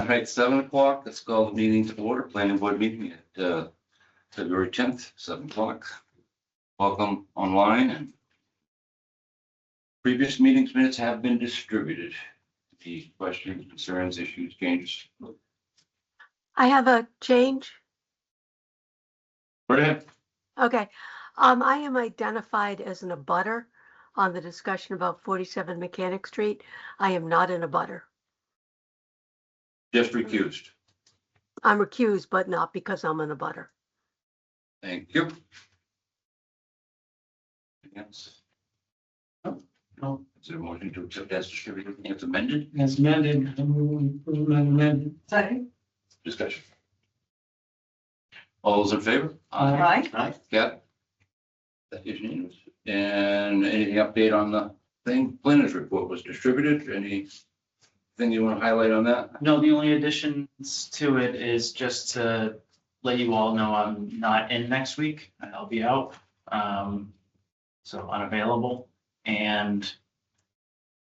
right, 7 o'clock. Let's call the meeting to order. Planning board meeting at February 10th, 7 o'clock. Welcome online. And previous meetings minutes have been distributed. Any questions, concerns, issues, changes? I have a change. Go ahead. Okay. I am identified as an abutter on the discussion about 47 Mechanic Street. I am not an abutter. Just recused. I'm recused, but not because I'm an abutter. Thank you. Anything else? No. Is there a motion to accept as distributed and as amended? As amended, I move amended. Second. Discussion. All those in favor? Aye. Aye. Yeah. That is unanimous. And anything update on the thing? Planners report was distributed. Anything you want to highlight on that? No, the only additions to it is just to let you all know I'm not in next week. I'll be out. So unavailable. And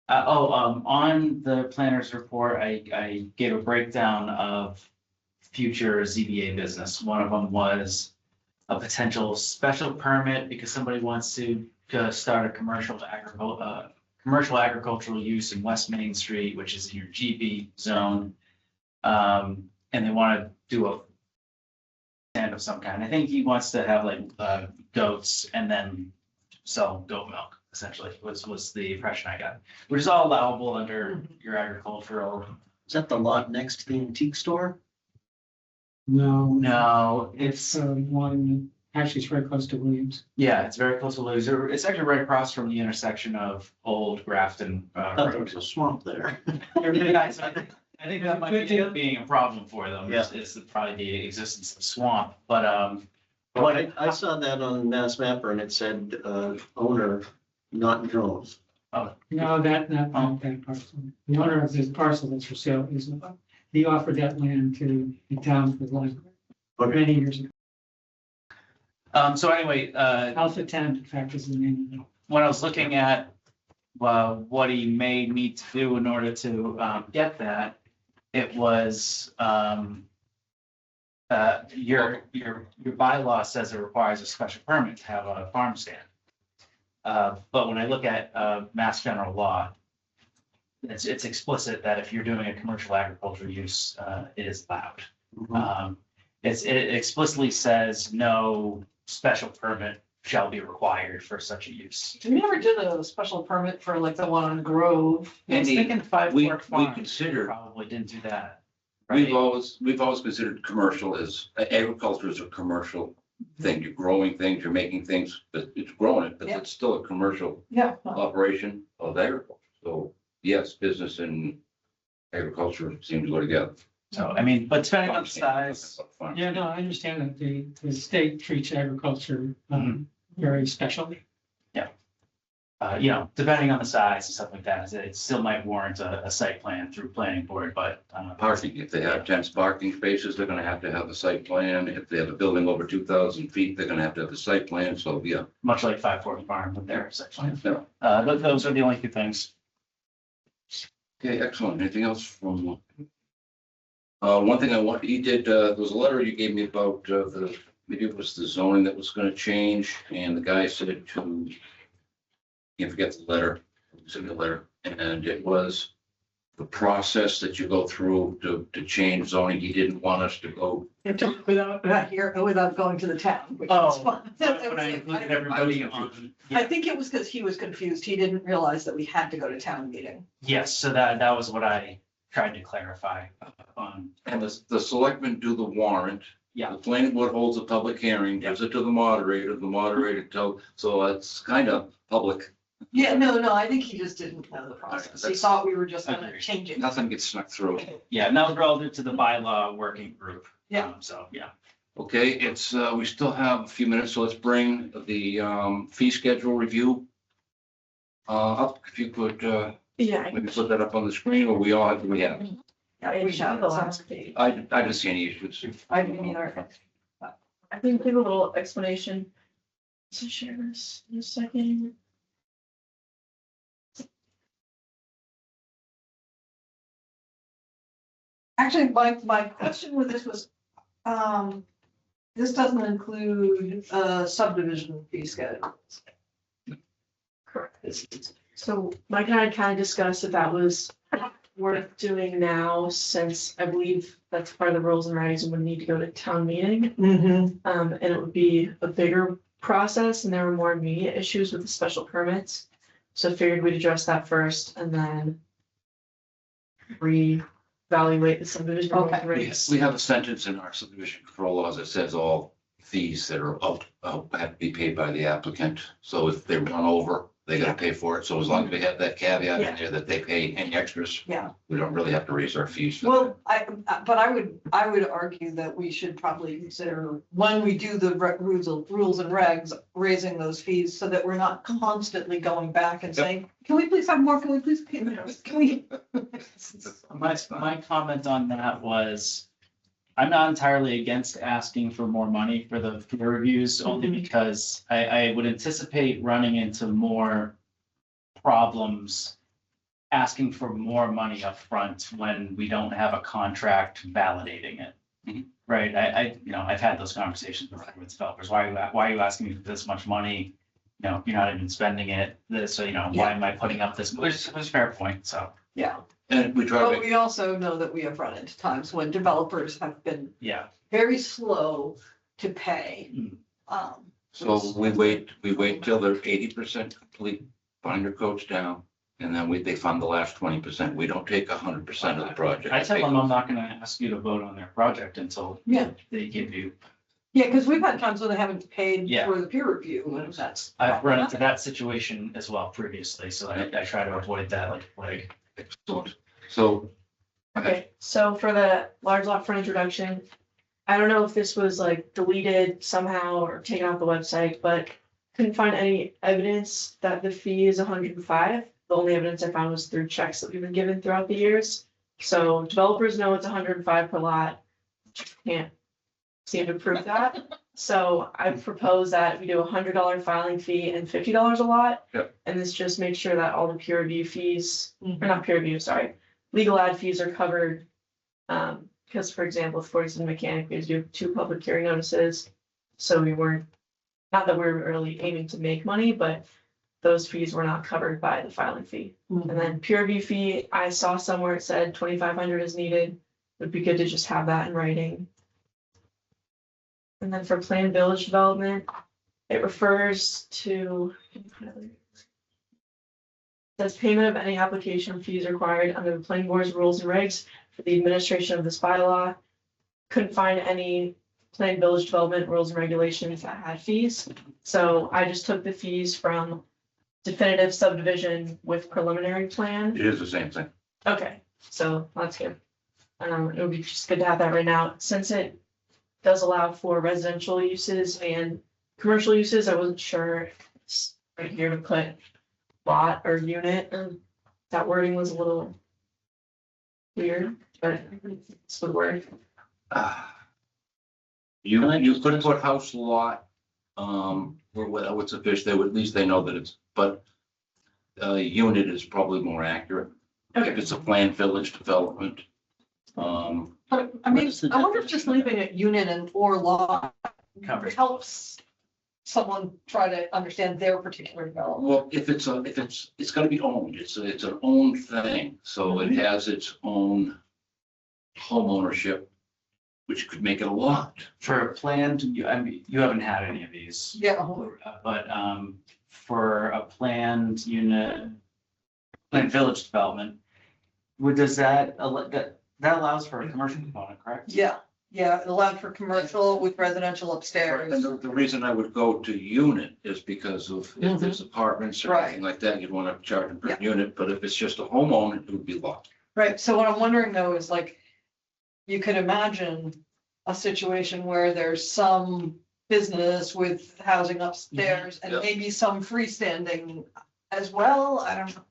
on the planner's report, I gave a breakdown of future ZBA business. One of them was a potential special permit because somebody wants to start a commercial agricultural use in West Main Street, which is in your GB zone. And they want to do a stand of some kind. I think he wants to have like goats and then sell goat milk, essentially, was the impression I got, which is all allowable under your agricultural. Is that the lot next to the antique store? No, It's one, actually it's very close to Williams. yeah, it's very close to Loser. It's actually right across from the intersection of Old Grafton. I thought there was a swamp there. I think that might be being a problem for them, is probably the existence of swamp, but, Well, I saw that on Mass Mapper and it said, owner, not Jones. No, that parcel. The owner of this parcel that's for sale is, he offered that land to the town for library many years ago. so anyway, Alpha 10, in fact, is the name of it. when I was looking at what he may need to do in order to get that, it was your bylaw says it requires a special permit to have a farm stand. But when I look at Mass General Law, it's explicit that if you're doing a commercial agricultural use, it is allowed. It explicitly says no special permit shall be required for such a use. We never did a special permit for like the one on Grove. I was thinking Five we Fork Farm, consider- probably didn't do that. We've right? always considered commercial as agriculture is a commercial thing. You're growing things, you're making things, but it's growing it, but Yeah. it's still a commercial Yeah. operation of agriculture. So yes, business and agriculture seem to go together. So, I mean, but depending on the size, Farm. Yeah, no, I understand that the state treats agriculture very specially. depending on the size and stuff like that, it still might warrant a site plan through planning board, but. Parking, if they have 10 parking spaces, they're gonna have to have a site plan. If they have a building over 2,000 feet, they're gonna have to have a site plan. So yeah. Much like Five Fork Farm with their site plan. Yeah. But those are the only two things. Okay, excellent. Anything else from? One thing you did, there was a letter you gave me about maybe it was the zoning that was gonna change, and the guy said to, can't forget the letter, send the letter, and it was the process that you go through to change zoning. He didn't want us to go. Without going to the town, which was fun. When I included everybody on. I think it was because he was confused. He didn't realize that we had to go to town meeting. Yes, so that was what I tried to clarify on. And the selectmen do the warrant. Yeah. The planning board holds a public hearing, gives it to the moderator so it's kind of public. Yeah, no, I think he just didn't know the process. He That's- thought we were just gonna Agreed. change it. Nothing gets snuck through. Yeah, and that was relative to the bylaw working group. Yeah. So, yeah. Okay, it's, we still have a few minutes, so let's bring the fee schedule review up, if you could, Yeah. maybe put that up on the screen, or we all have, we have. Yeah, we have the last page. I didn't see any issues. I didn't either. I can give a little explanation. So share this in a second. Actually, my question with this was, this doesn't include, subdivision fee schedule. Correct. So Mike and I kind of discussed if that was worth doing now, since I believe that's part of the rules and regs and would need to go to town meeting. Mm-hmm. And it would be a bigger process and there were more immediate issues with the special permits. So I figured we'd address that first and then reevaluate the subdivision. rules and Okay. regs. We have a sentence in our subdivision control laws that says all fees that are up, have to be paid by the applicant. So if they run over, they gotta pay for it. So as long as we have that caveat in there that they pay any extras, Yeah. we don't really have to raise our fees. for Well, but I would argue that we should probably consider, when we do the rules and regs, raising those fees so that we're not constantly going back and saying, can we please have more? Can we please, can we? My comment on that was, I'm not entirely against asking for more money for the peer reviews, only because I would anticipate running into more problems asking for more money up front when we don't have a contract validating it. Mhm. Right, I've had those conversations before with developers, why are you asking me for this much money? You know, you're not even spending it, so, why am I putting up this, which is a fair point, so, Yeah, And we try but to, we also know that we have run into times when developers have been yeah. very slow to pay. Mm. so we wait till they're 80% complete, binder coats down. And then they fund the last 20%. We don't take 100% of the project. I tell them I'm not gonna ask you to vote on their project until Yeah. they give you. Yeah, because we've had times when they haven't paid Yeah. for the peer review, and that's. I've run into that situation as well previously, so I try to avoid that like plague. Excellent. So, Okay, so for the large lot frontage reduction, I don't know if this was like deleted somehow or taken off the website, but couldn't find any evidence that the fee is 105. The only evidence I found was through checks that we've been given throughout the years. So developers know it's 105 per lot. Can't seem to prove that. So I propose that we do a $100 filing fee and $50 a lot. Yep. And this just makes sure that all the peer review fees, or not peer review, sorry, legal ad fees are covered. Because for example, with 47 Mechanic, we had to do 2 public hearing notices. So we weren't, not that we were really aiming to make money, but those fees were not covered by the filing fee. And then peer review fee, I saw somewhere it said 2,500 is needed. Would be good to just have that in writing. And then for planned village development, it refers to. Says payment of any application fees required under the planning board's rules and regs for the administration of this bylaw. Couldn't find any planned village development rules and regulations that had fees. So I just took the fees from definitive subdivision with preliminary plan. it is the same thing. Okay, so that's good. It would be just good to have that right now, since it does allow for residential uses and commercial uses. I wasn't sure if it's right here to put lot or unit, or that wording was a little weird, but it's the word. You could put house lot, or what's a fish, they would, at least they know that it's, but unit is probably more accurate. If it's a planned village development. But I mean, I wonder if just leaving it unit and or lot Coverage. helps someone try to understand their particular development. Well, if it's gotta be owned, it's an owned thing, so it has its own home ownership, which could make it a lot. For a planned, you haven't had any of these. Yeah. But for a planned unit, planned village development, does that allows for a commercial component, correct? Yeah, it allowed for commercial with residential And upstairs. the reason I would go to unit is because of if there's apartments or anything like that, you'd want to charge them per Yeah. unit, but if it's just a homeowner, it would be lot. Right, so what I'm wondering though is like, you could imagine a situation where there's some business with housing upstairs and Yeah. maybe some freestanding as well, I don't know.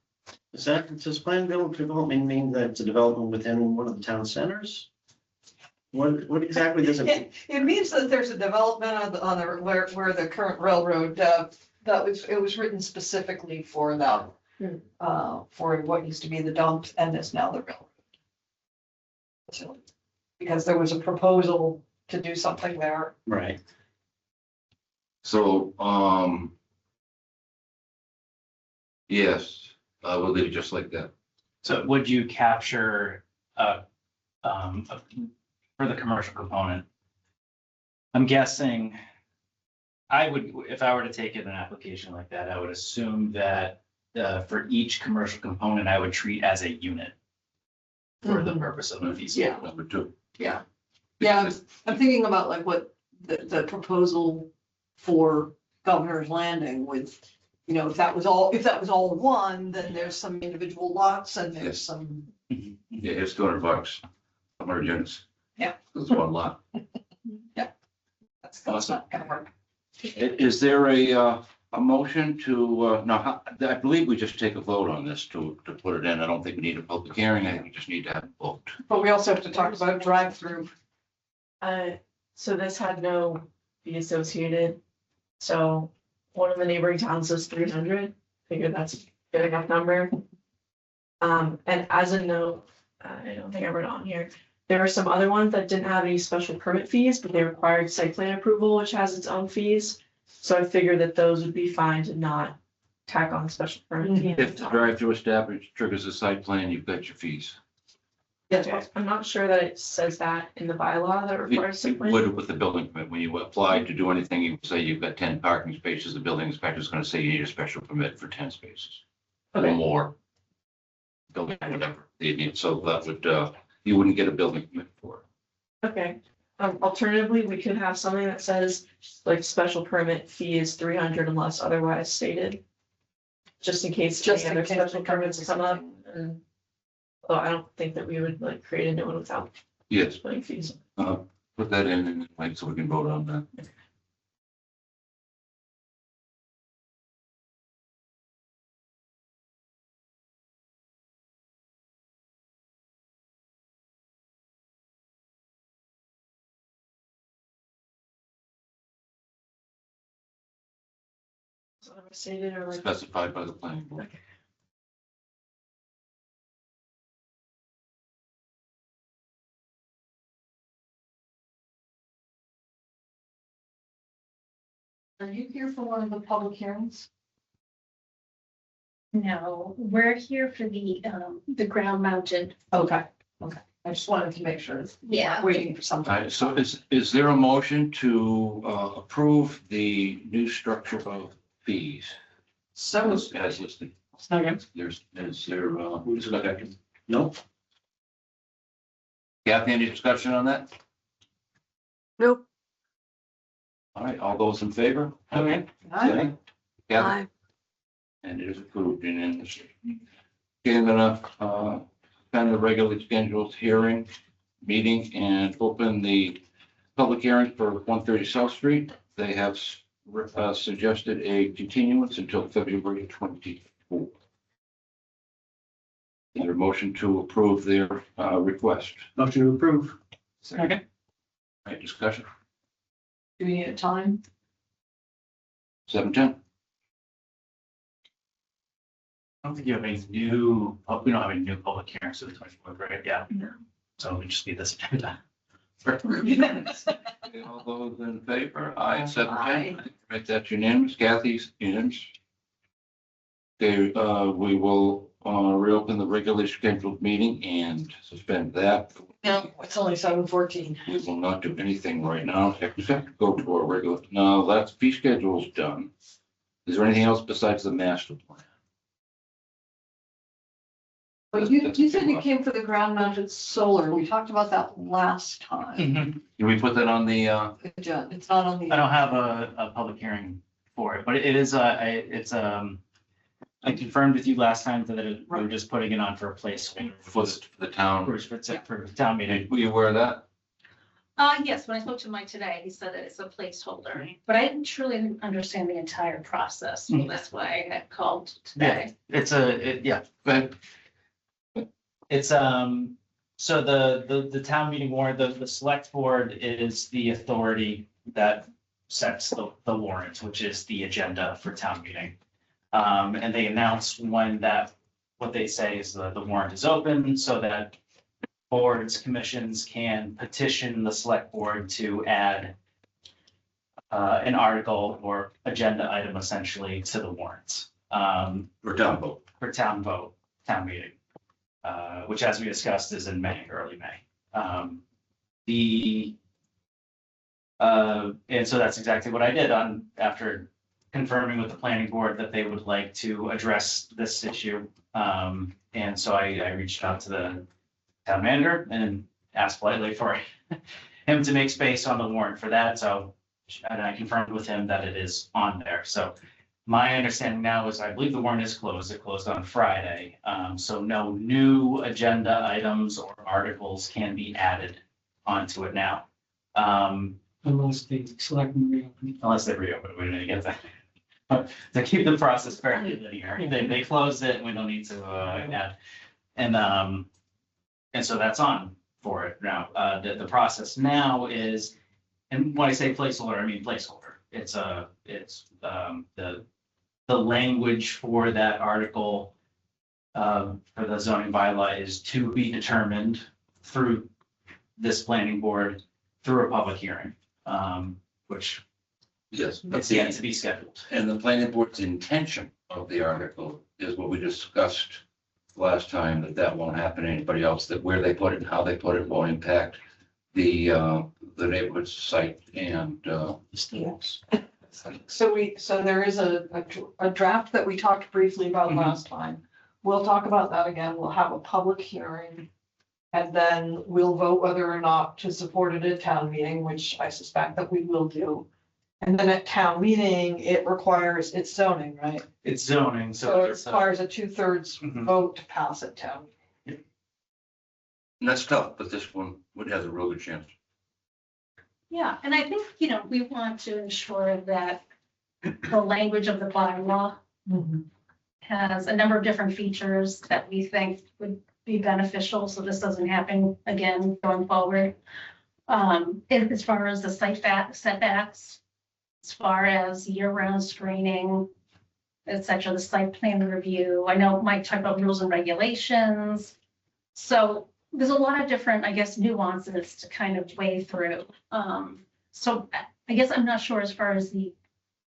Does planned village development mean that it's a development within one of the town centers? What exactly does it mean? It means that there's a development on the, where the current railroad, it was written specifically for that. For what used to be the dump and is now the railroad. Because there was a proposal to do something there. Right. So, yes, we'll leave it just like that. So would you capture, for the commercial component? I'm guessing I would, if I were to take in an application like that, I would assume that, for each commercial component, I would treat as a unit for the purpose of the fees. Yeah. Number two. Yeah. Yeah, I'm thinking about like what the proposal for Governor's Landing with, you know, if that was all one, then there's some individual lots and there's some. Yeah, it's $200, 100 units. Yeah. That's one lot. That's Awesome. not gonna work. Is there a motion to, no, I believe we just take a vote on this to put it in. I don't think we need a public hearing. I think we just need to have a vote. But we also have to talk about drive-through. So this had no fee associated. So one of the neighboring towns is 300. Figured that's a good enough number. And as a note, I don't think I wrote it on here. There are some other ones that didn't have any special permit fees, but they required site plan approval, which has its own fees. So I figured that those would be fine to not tack on special permit fee. If the drive-through establishment triggers a site plan, you've got your fees. Okay, I'm not sure that it says that in the bylaw that requires site It plan. would with the building permit. When you apply to do anything, you say you've got 10 parking spaces, the building inspector is going to say you need a special permit for 10 spaces or Okay. more. Building, whatever they need. So that would, you wouldn't get a building permit for it. Okay, alternatively, we could have something that says like special permit fee is 300 unless otherwise stated. Just in case Just any in other case special it comes permits to come up something. and. Well, I don't think that we would like create a new one without Yes, splitting fees. put that in like so we can vote on that. Is otherwise stated or like, Specified by the planning board. Are you here for one of the public hearings? No, we're here for the ground mounted. Okay, I just wanted to make sure. Yeah. Waiting for All something. right, so is there a motion to approve the new structure of fees So, as listed? Second. Is there, who's second? Nope. Kathy, any discussion on that? Nope. All right, all those in favor? Okay. Okay. Kathy? Aye. And it is approved unanimously. Okay, I'm gonna suspend the regularly scheduled hearing, meeting and open the public hearing for 130 South Street. They have suggested a continuance until February 24th. Is there a motion to approve their request? Motion to approve. Second. Right, discussion, do we need a time? 7:10. I don't think you have any new, we don't have any new public hearings to the 24th, right? Yeah. No. So we just need this agenda. Okay, all those in favor? Aye, 7:10. Right, that's unanimous. Kathy's unanimous. Okay, we will reopen the regularly scheduled meeting and suspend that. No, it's only 7:14. We will not do anything right now except go to our regular, no, that's fee schedule's done. Is there anything else besides the master plan? But you said you came for the ground mounted solar. We talked about that last time. Can we put that on the, It's not on I the, don't have a public hearing for it, but it is, I confirmed with you last time that we were just putting it on for a placeholder. for the town? For town meeting. Were you aware of that? Yes, when I spoke to Mike today, he said that it's a placeholder, but I didn't truly understand the entire process. So that's why I had called today. Yeah, But it's, so the town meeting warrant, the select board is the authority that sets the warrant, which is the agenda for town meeting. And they announce when what they say is the warrant is open so that boards, commissions can petition the select board to add an article or agenda item essentially to the warrants, We're done, vote. for town vote, town meeting. Which as we discussed is in May, early May. And so that's exactly what I did after confirming with the planning board that they would like to address this issue. And so I reached out to the town manager and asked politely for him to make space on the warrant for that. So, and I confirmed with him that it is on there. So my understanding now is I believe the warrant is closed. It closed on Friday. So no new agenda items or articles can be added onto it now. Unless the selectmen reopen. Unless they reopen, we didn't get that. But to keep the process fairly linear, they closed it, and we don't need to add. And so that's on for it now. The process now is, and when I say placeholder, I mean placeholder. It's the language for that article for the zoning bylaw is to be determined through this planning board through a public hearing, which Yes. it's yet to be scheduled. And the planning board's intention of the article is what we discussed last time, that won't happen to anybody else, that where they put it and how they put it won't impact the neighborhood site and, So there is a draft that we talked briefly about last time. We'll talk about that again. We'll have a public hearing. And then we'll vote whether or not to support it at town meeting, which I suspect that we will do. And then at town meeting, it requires, it's zoning, right? It's zoning, So so it there's requires a 2/3 Mhm. vote to pass at town. and that's tough, but this one would have a real good chance. Yeah, and I think, we want to ensure that the language of the bylaw has a number of different features that we think would be beneficial, so this doesn't happen again going forward. As far as the setbacks, as far as year-round screening, et cetera, the site plan review. I know Mike talked about rules and regulations. So there's a lot of different, I guess, nuances to kind of weigh through. So I guess I'm not sure as far as the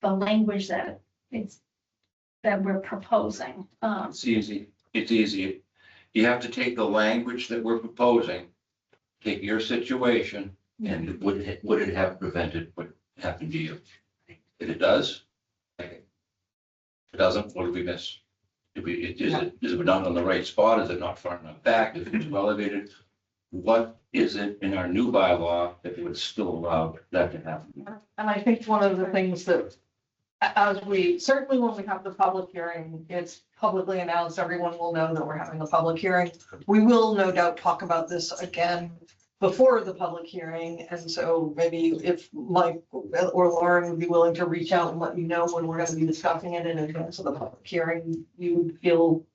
language that we're proposing. It's easy. It's easy. You have to take the language that we're proposing, take your situation, and would it have prevented what happened to you? If it does, okay. If it doesn't, what did we miss? Is it done on the right spot? Is it not far enough back? Is it too elevated? What is it in our new bylaw that would still allow that to happen? And I think one of the things that, certainly when we have the public hearing, it's publicly announced, everyone will know that we're having a public hearing. We will no doubt talk about this again before the public hearing, and so maybe if Mike or Lauren would be willing to reach out and let you know when we're gonna be discussing it in advance of the public hearing, you would feel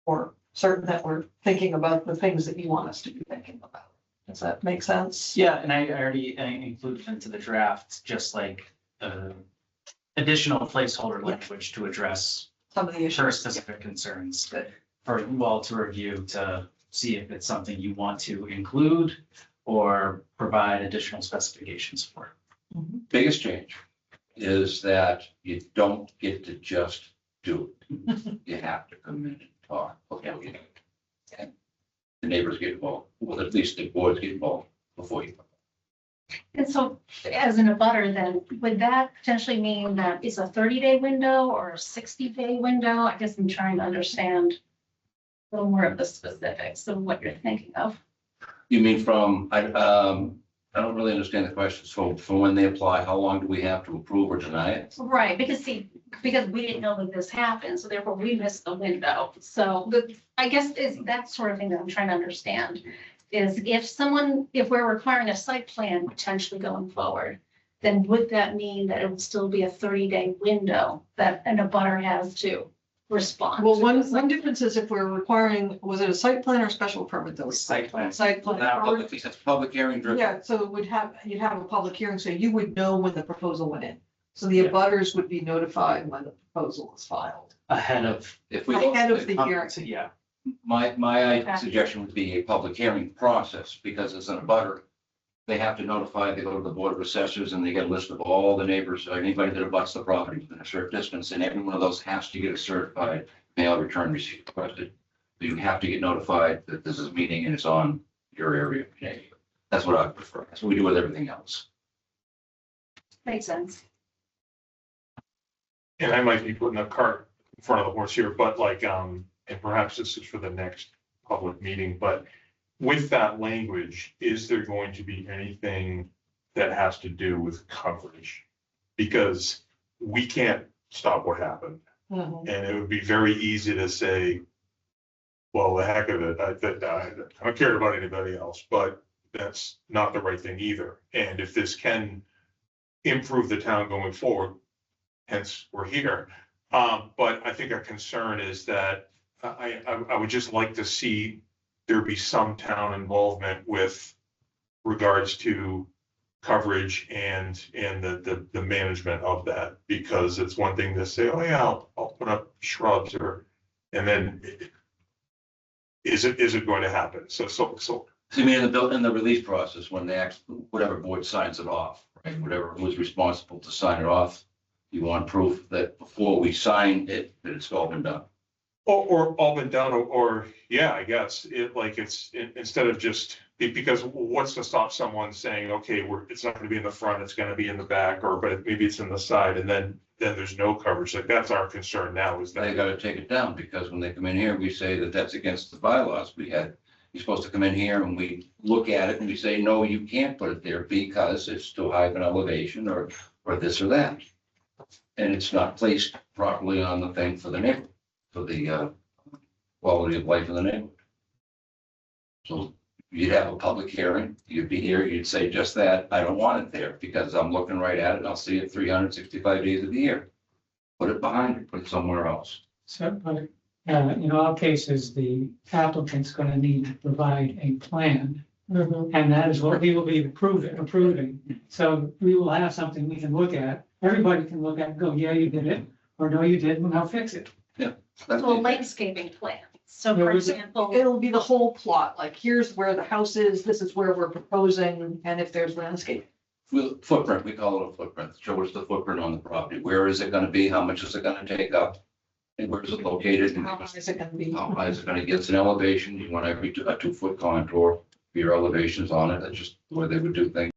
or certain that we're thinking about the things that you want us to be thinking about. Does that make sense? Yeah, and I already included into the draft, just like additional placeholder language to address Some of the her issues. specific concerns Good. for you all to review to see if it's something you want to include or provide additional specifications for. Biggest change is that you don't get to just do it. You have to come in and talk. Okay. And the neighbors get involved, well, at least the boards get involved before you. And so as in a butter, then would that potentially mean that it's a 30-day window or a 60-day window? I guess I'm trying to understand a little more of the specifics of what you're thinking of. You mean from, I don't really understand the question. So from when they apply, how long do we have to approve or deny it? Right, because we didn't know that this happened, so therefore we missed the window. So I guess is that sort of thing that I'm trying to understand is if we're requiring a site plan potentially going forward, then would that mean that it would still be a 30-day window that an abutter has to respond? Well, to one this? difference is if we're requiring, was it a site plan or special permit that was? Site plan. Site plan. It's public hearing driven. Yeah, so you'd have a public hearing, so you would know when the proposal went in. So the Yeah. abutters would be notified when the proposal was filed. Ahead of. If we, Ahead of the hearing. Yeah, My Okay. suggestion would be a public hearing process, because it's in a butter. They have to notify, they go to the Board of Assessors and they get a list of all the neighbors, or anybody that abuts the property within a certain distance, and every one of those has to get a certified mail return receipt requested. So you have to get notified that this is a meeting and it's on your area. That's what I prefer. That's what we do with everything else. Makes sense. And I might be putting a cart in front of the horse here, but like, and perhaps this is for the next public meeting, but with that language, is there going to be anything that has to do with coverage? Because we can't stop what happened, and it would be very easy to say, well, the heck of it, I don't care about anybody else, but that's not the right thing either. And if this can improve the town going forward, hence we're here. But I think our concern is that I would just like to see there be some town involvement with regards to coverage and the management of that, because it's one thing to say, oh yeah, I'll put up shrubs and then is it going to happen? So So you mean in the release process, when they whatever board signs it off, right? Whatever was responsible to sign it off, you want proof that before we sign it, that it's all been done. Or all been done, or, yeah, I guess, instead of just, because what's to stop someone saying, okay, it's not gonna be in the front, it's gonna be in the back, but maybe it's in the side, and then there's no coverage, like, that's our concern now, is They that. gotta take it down, because when they come in here, we say that that's against the bylaws. You're supposed to come in here and we look at it and we say, no, you can't put it there because it's too high of an elevation or this or that. And it's not placed properly on the thing for the neighborhood, for the quality of life of the neighborhood. So you'd have a public hearing, you'd be here, you'd say just that, I don't want it there because I'm looking right at it and I'll see it 365 days of the year. Put it behind it, put it somewhere else. So, but, in all cases, the applicant's gonna need to provide a plan, and that is what we will be approving. So we will have something we can look at, everybody can look at and go, yeah, you did it, or no, you didn't, now fix it. That's So a it. landscaping plan. So There for was- example, It'll be the whole plot, like here's where the house is, this is where we're proposing, and if there's landscape. Footprint, we call it a footprint. Show us the footprint on the property. Where is it gonna be? How much is it gonna take up? And where is it located? How high is it gonna be? How high is it gonna get? It's an elevation. You want a 2-foot contour for your elevations on it. That's just the way they would do things.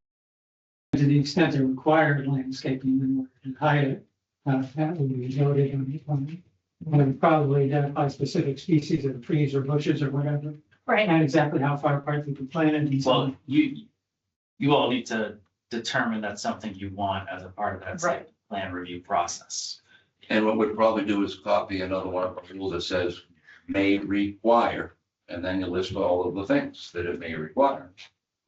To the extent they're required landscaping in order to hide it, that would be noted on the plan. And it would probably identify specific species of trees or bushes or whatever, right, and exactly how far apart they can plant it and so Well, on. you all need to determine that's something you want as a part of that Right. site plan review process. And what we'd probably do is copy another one of our rules that says may require, and then you list all of the things that it may require.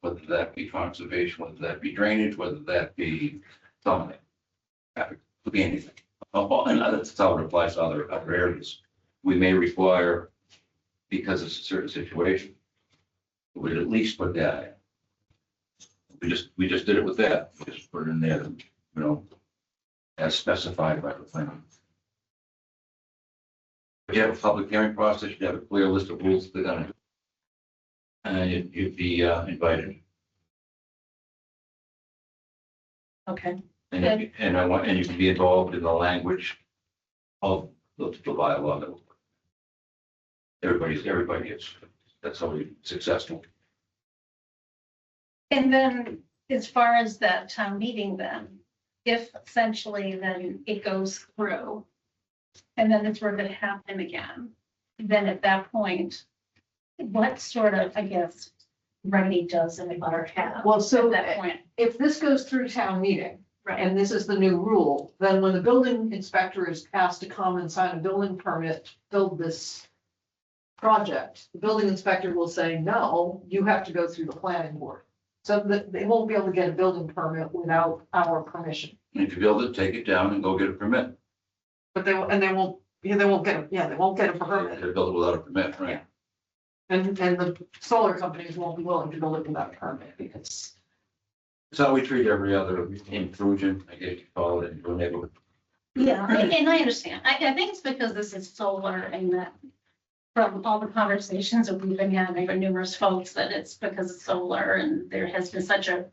Whether that be conservation, whether that be drainage, whether that be something. It could be anything. And that's how it applies to other areas. We may require, because it's a certain situation. We'd at least put that in. We just did it with that. We just put it in there, as specified by the plan. But you have a public hearing process, you have a clear list of rules they're gonna do. And you'd be invited. okay. And you can be involved in the language of the bylaw. Everybody is, that's how we're successful. And then as far as that town meeting then, if essentially then it goes through and then it's going to happen again, then at that point, what sort of, I guess, remedy does the butter have? Well, so At that point, if this goes through town meeting, right, and this is the new rule, then when the building inspector is asked to come and sign a building permit, to build this project, the building inspector will say, no, you have to go through the planning board. So that they won't be able to get a building permit without our permission. And if you build it, take it down and go get a permit. But they won't get a permit. They build it without a permit, right? And the solar companies won't be willing to build it without a permit because. It's how we treat every other intrusion, I guess you call it, in your neighborhood. yeah, and I understand. I think it's because this is solar and that from all the conversations that we've been having with numerous folks, that it's because it's solar and there has been such a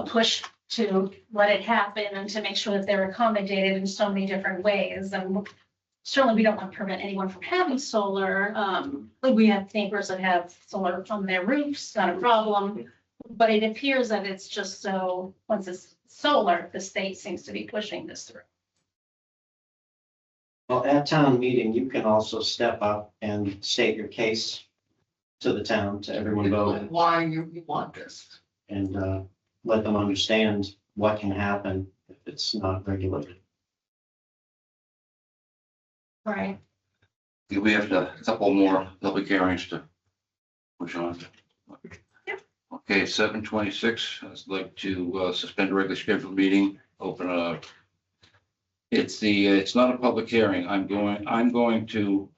push to let it happen and to make sure that they're accommodated in so many different ways. And certainly we don't want to prevent anyone from having solar. Like we have neighbors that have solar on their roofs, not a problem. But it appears that it's just so, once it's solar, the state seems to be pushing this through. Well, at town meeting, you can also step up and state your case to the town, to everyone voting, Why you want this? and let them understand what can happen if it's not regulated. Right. We have a couple more public hearings to push on. Yep. Okay, 7:26, I'd like to suspend a regularly scheduled meeting, open a. It's not a public hearing. I'm going to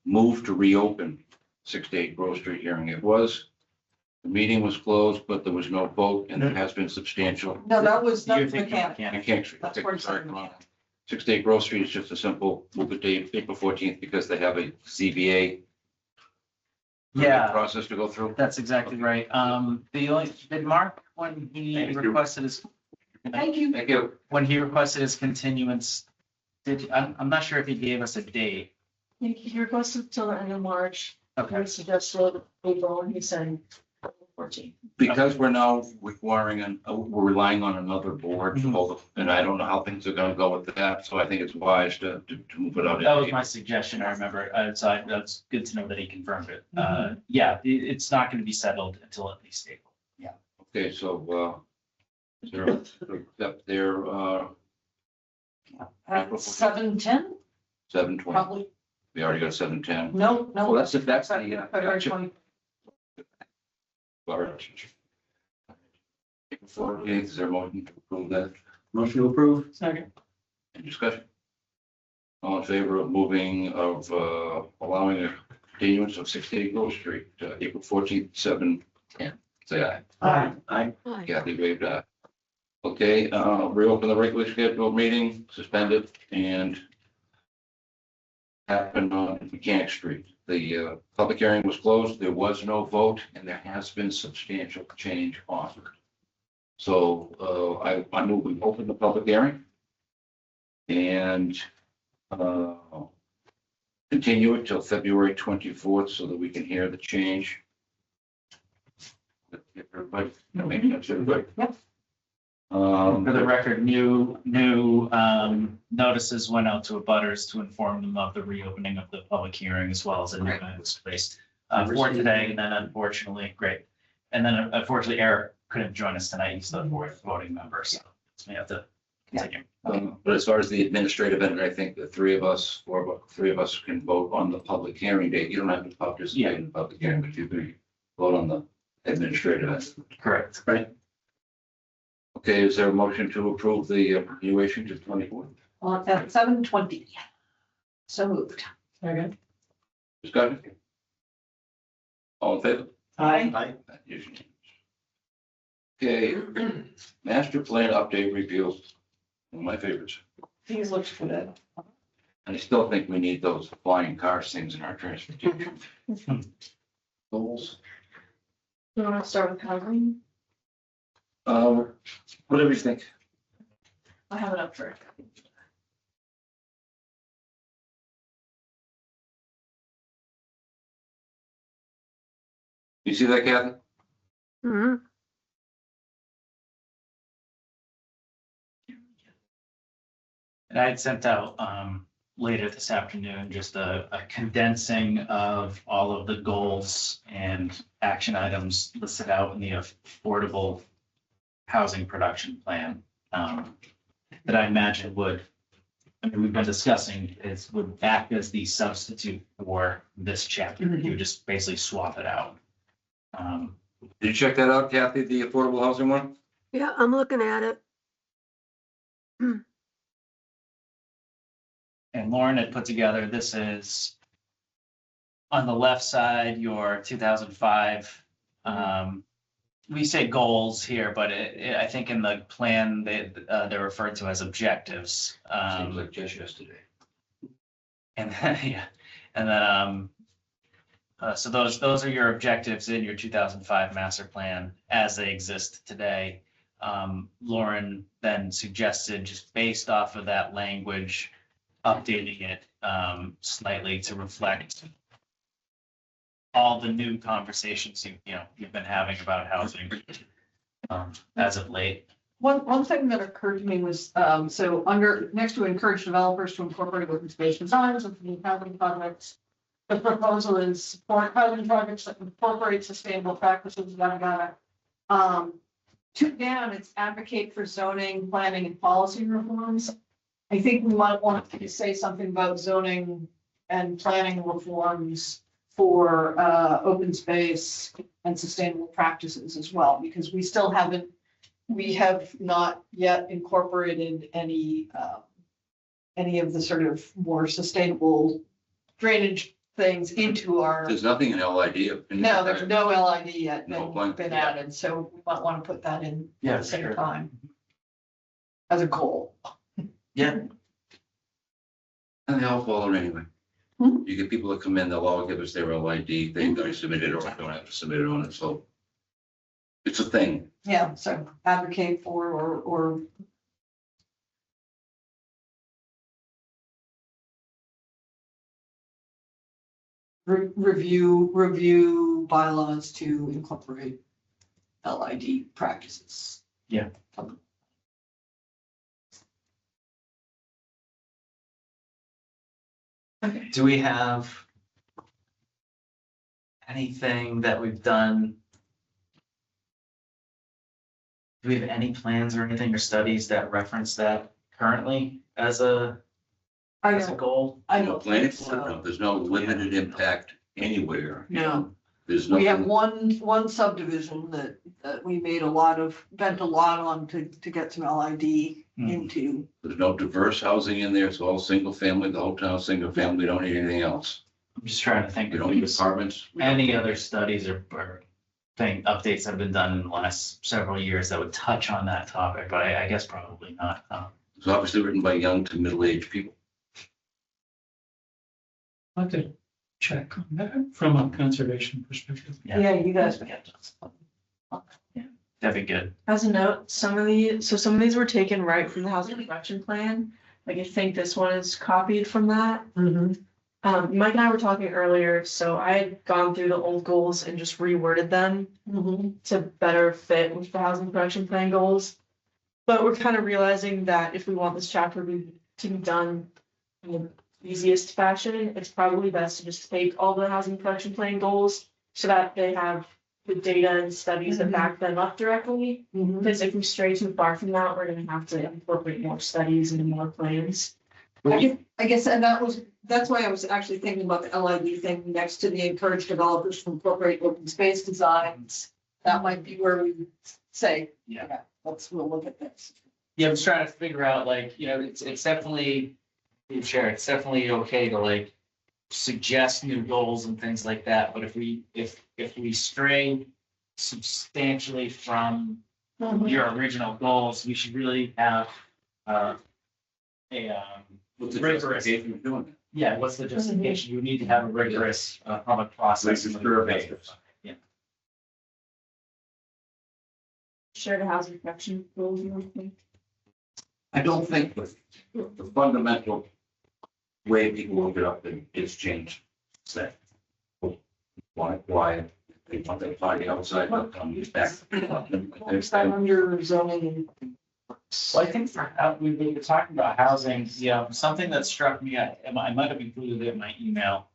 move to reopen 68 Grove Street hearing. The meeting was closed, but there was no vote and there has been substantial. No, that's You're thinking mechanic. Mechanic Street. That's where it's Sorry, at. come on. 68 Grove Street is just a simple move it to April 14th because they have a ZBA Yeah, process to go through. that's exactly right. Did Mark, when he Thank you. requested his, Thank you. Thank you. when he requested his continuance, I'm not sure if he gave us a date. He requested till the end of March. Okay. I suggested April, and he said 14. Because we're now requiring, we're relying on another board to hold, and I don't know how things are gonna go with that, so I think it's wise to move it out. That was my suggestion, I remember. So that's good to know that he confirmed it. Yeah, it's not gonna be settled until at least April. Yeah. Okay, so, is there, up there, At 7:10, 7:20, probably. we already got 7:10. No, no. Oh, that's the, February 20. All right. April 14th, is there a motion to approve that? Motion to approve? Second. Any discussion? All in favor of allowing a continuance of 68 Grove Street, April 14th, 7:10, say aye. Aye. Aye. Kathy waved aye. Okay, reopen the regularly scheduled meeting, suspended, and happened on Mechanic Street. The public hearing was closed, there was no vote, and there has been substantial change offered. So I move we open the public hearing and continue it till February 24th so that we can hear the change. Everybody, maybe that's everybody. Yep. For the record, new notices went out to abutters to inform them of the reopening of the public hearing as well as a new Right. notice placed for today, and then unfortunately, unfortunately Eric couldn't join us tonight. He's the fourth voting member, so we have to continue. But as far as the administrative end, I think the three of us can vote on the public hearing date. You don't have to participate in the public hearing, but you can vote on the administrative end. Correct. Right. Okay, is there a motion to approve the continuation to 24th? At 7:20. So moved. Second. Discussion? All in favor? Aye. Aye. That is unanimous. Okay, master plan update review. One of my favorites. These looks good. And I still think we need those flying cars things in our transportation. Goals. You want to start with housing? Whatever you think. I have it up for. You see that, Kathy? Hmm. And I had sent out later this afternoon, just a condensing of all of the goals and action items listed out in the affordable housing production plan that I imagine would, I mean, we've been discussing would act as the substitute for this chapter. You would just basically swap it out. Did you check that out, Kathy, the affordable housing one? Yeah, I'm looking at it. And Lauren had put together, this is on the left side, your 2005. We say goals here, but I think in the plan, they're referred to as objectives. Seems like just yesterday. And then, yeah, And then, so those are your objectives in your 2005 master plan as they exist today. Lauren then suggested, just based off of that language, updating it slightly to reflect all the new conversations you've been having about housing as of late. One thing that occurred to me was, so under, next to encourage developers to incorporate open space designs with new housing projects. The proposal is support housing projects that incorporate sustainable practices, yada, yada. Two down, it's advocate for zoning, planning and policy reforms. I think we might want to say something about zoning and planning reforms for open space and sustainable practices as well, because we still haven't, we have not yet incorporated any of the sort of more sustainable drainage things into our. There's nothing in LID. No, there's no LID yet No been plan. been added, so we might want to put that in Yeah, at the same sure. time. As a goal. Yeah. And they all follow anyway. Hmm. You get people that come in, they'll all give us their LID, they already submitted or don't have to submit it on it, so. It's a thing. Yeah, so advocate for or. Review bylaws to incorporate LID practices. Yeah. Okay. Do we have anything that we've done? Do we have any plans or anything or studies that reference that currently as a goal? I No don't planning think for it, so. no, there's no limited impact anywhere. No. There's We have nothing, one subdivision that we made bent a lot on to get some LID Hmm. into. there's no diverse housing in there, it's all single family, the whole town's single family, we don't need anything else. I'm just trying to think We if don't need there's apartments. we don't any need- other studies or thing, updates that have been done in the last several years that would touch on that topic, but I guess probably not. It's obviously written by young to middle-aged people. I'll have to check on that from a conservation perspective. Yeah. Yeah, you guys. That'd be good. As a note, some of these were taken right from the housing production plan. Like I think this one is copied from that. Mike and I were talking earlier, so I had gone through the old goals and just reworded them to better fit with the housing production plan goals. But we're kind of realizing that if we want this chapter to be done in the easiest fashion, it's probably best to just take all the housing production plan goals so that they have the data and studies that back them up directly. Because if we stray too far from that, we're gonna have to incorporate more studies and more plans. I guess, and that's why I was actually thinking about the LID thing next to the encourage developers to incorporate open space designs. That might be where we say, Yeah. we'll look at this. Yeah, I'm just trying to figure out, it's definitely, it's definitely okay to suggest new goals and things like that, but if we stray substantially from your original goals, we should really have What's the rigorous. justification of doing it? Yeah, what's the justification? You need to have a rigorous public process. Yeah. Share the housing production goals. I don't think the fundamental way people look it up, it's changed. Say, why they want their party outside, but come back. Next time under zoning. Well, I think we were talking about housing, something that struck me, I might have included it in my email,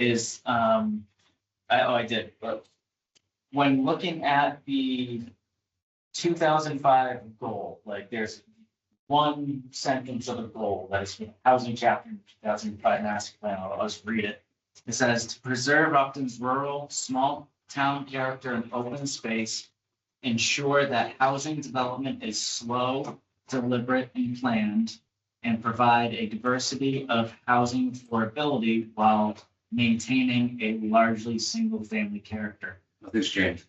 is, I did, but when looking at the 2005 goal, there's one sentence of a goal that is from the housing chapter in 2005 master plan, I'll just read it. It says, to preserve Upton's rural, small town character and open space, ensure that housing development is slow, deliberate, and planned, and provide a diversity of housing affordability while maintaining a largely single-family character. Nothing's changed.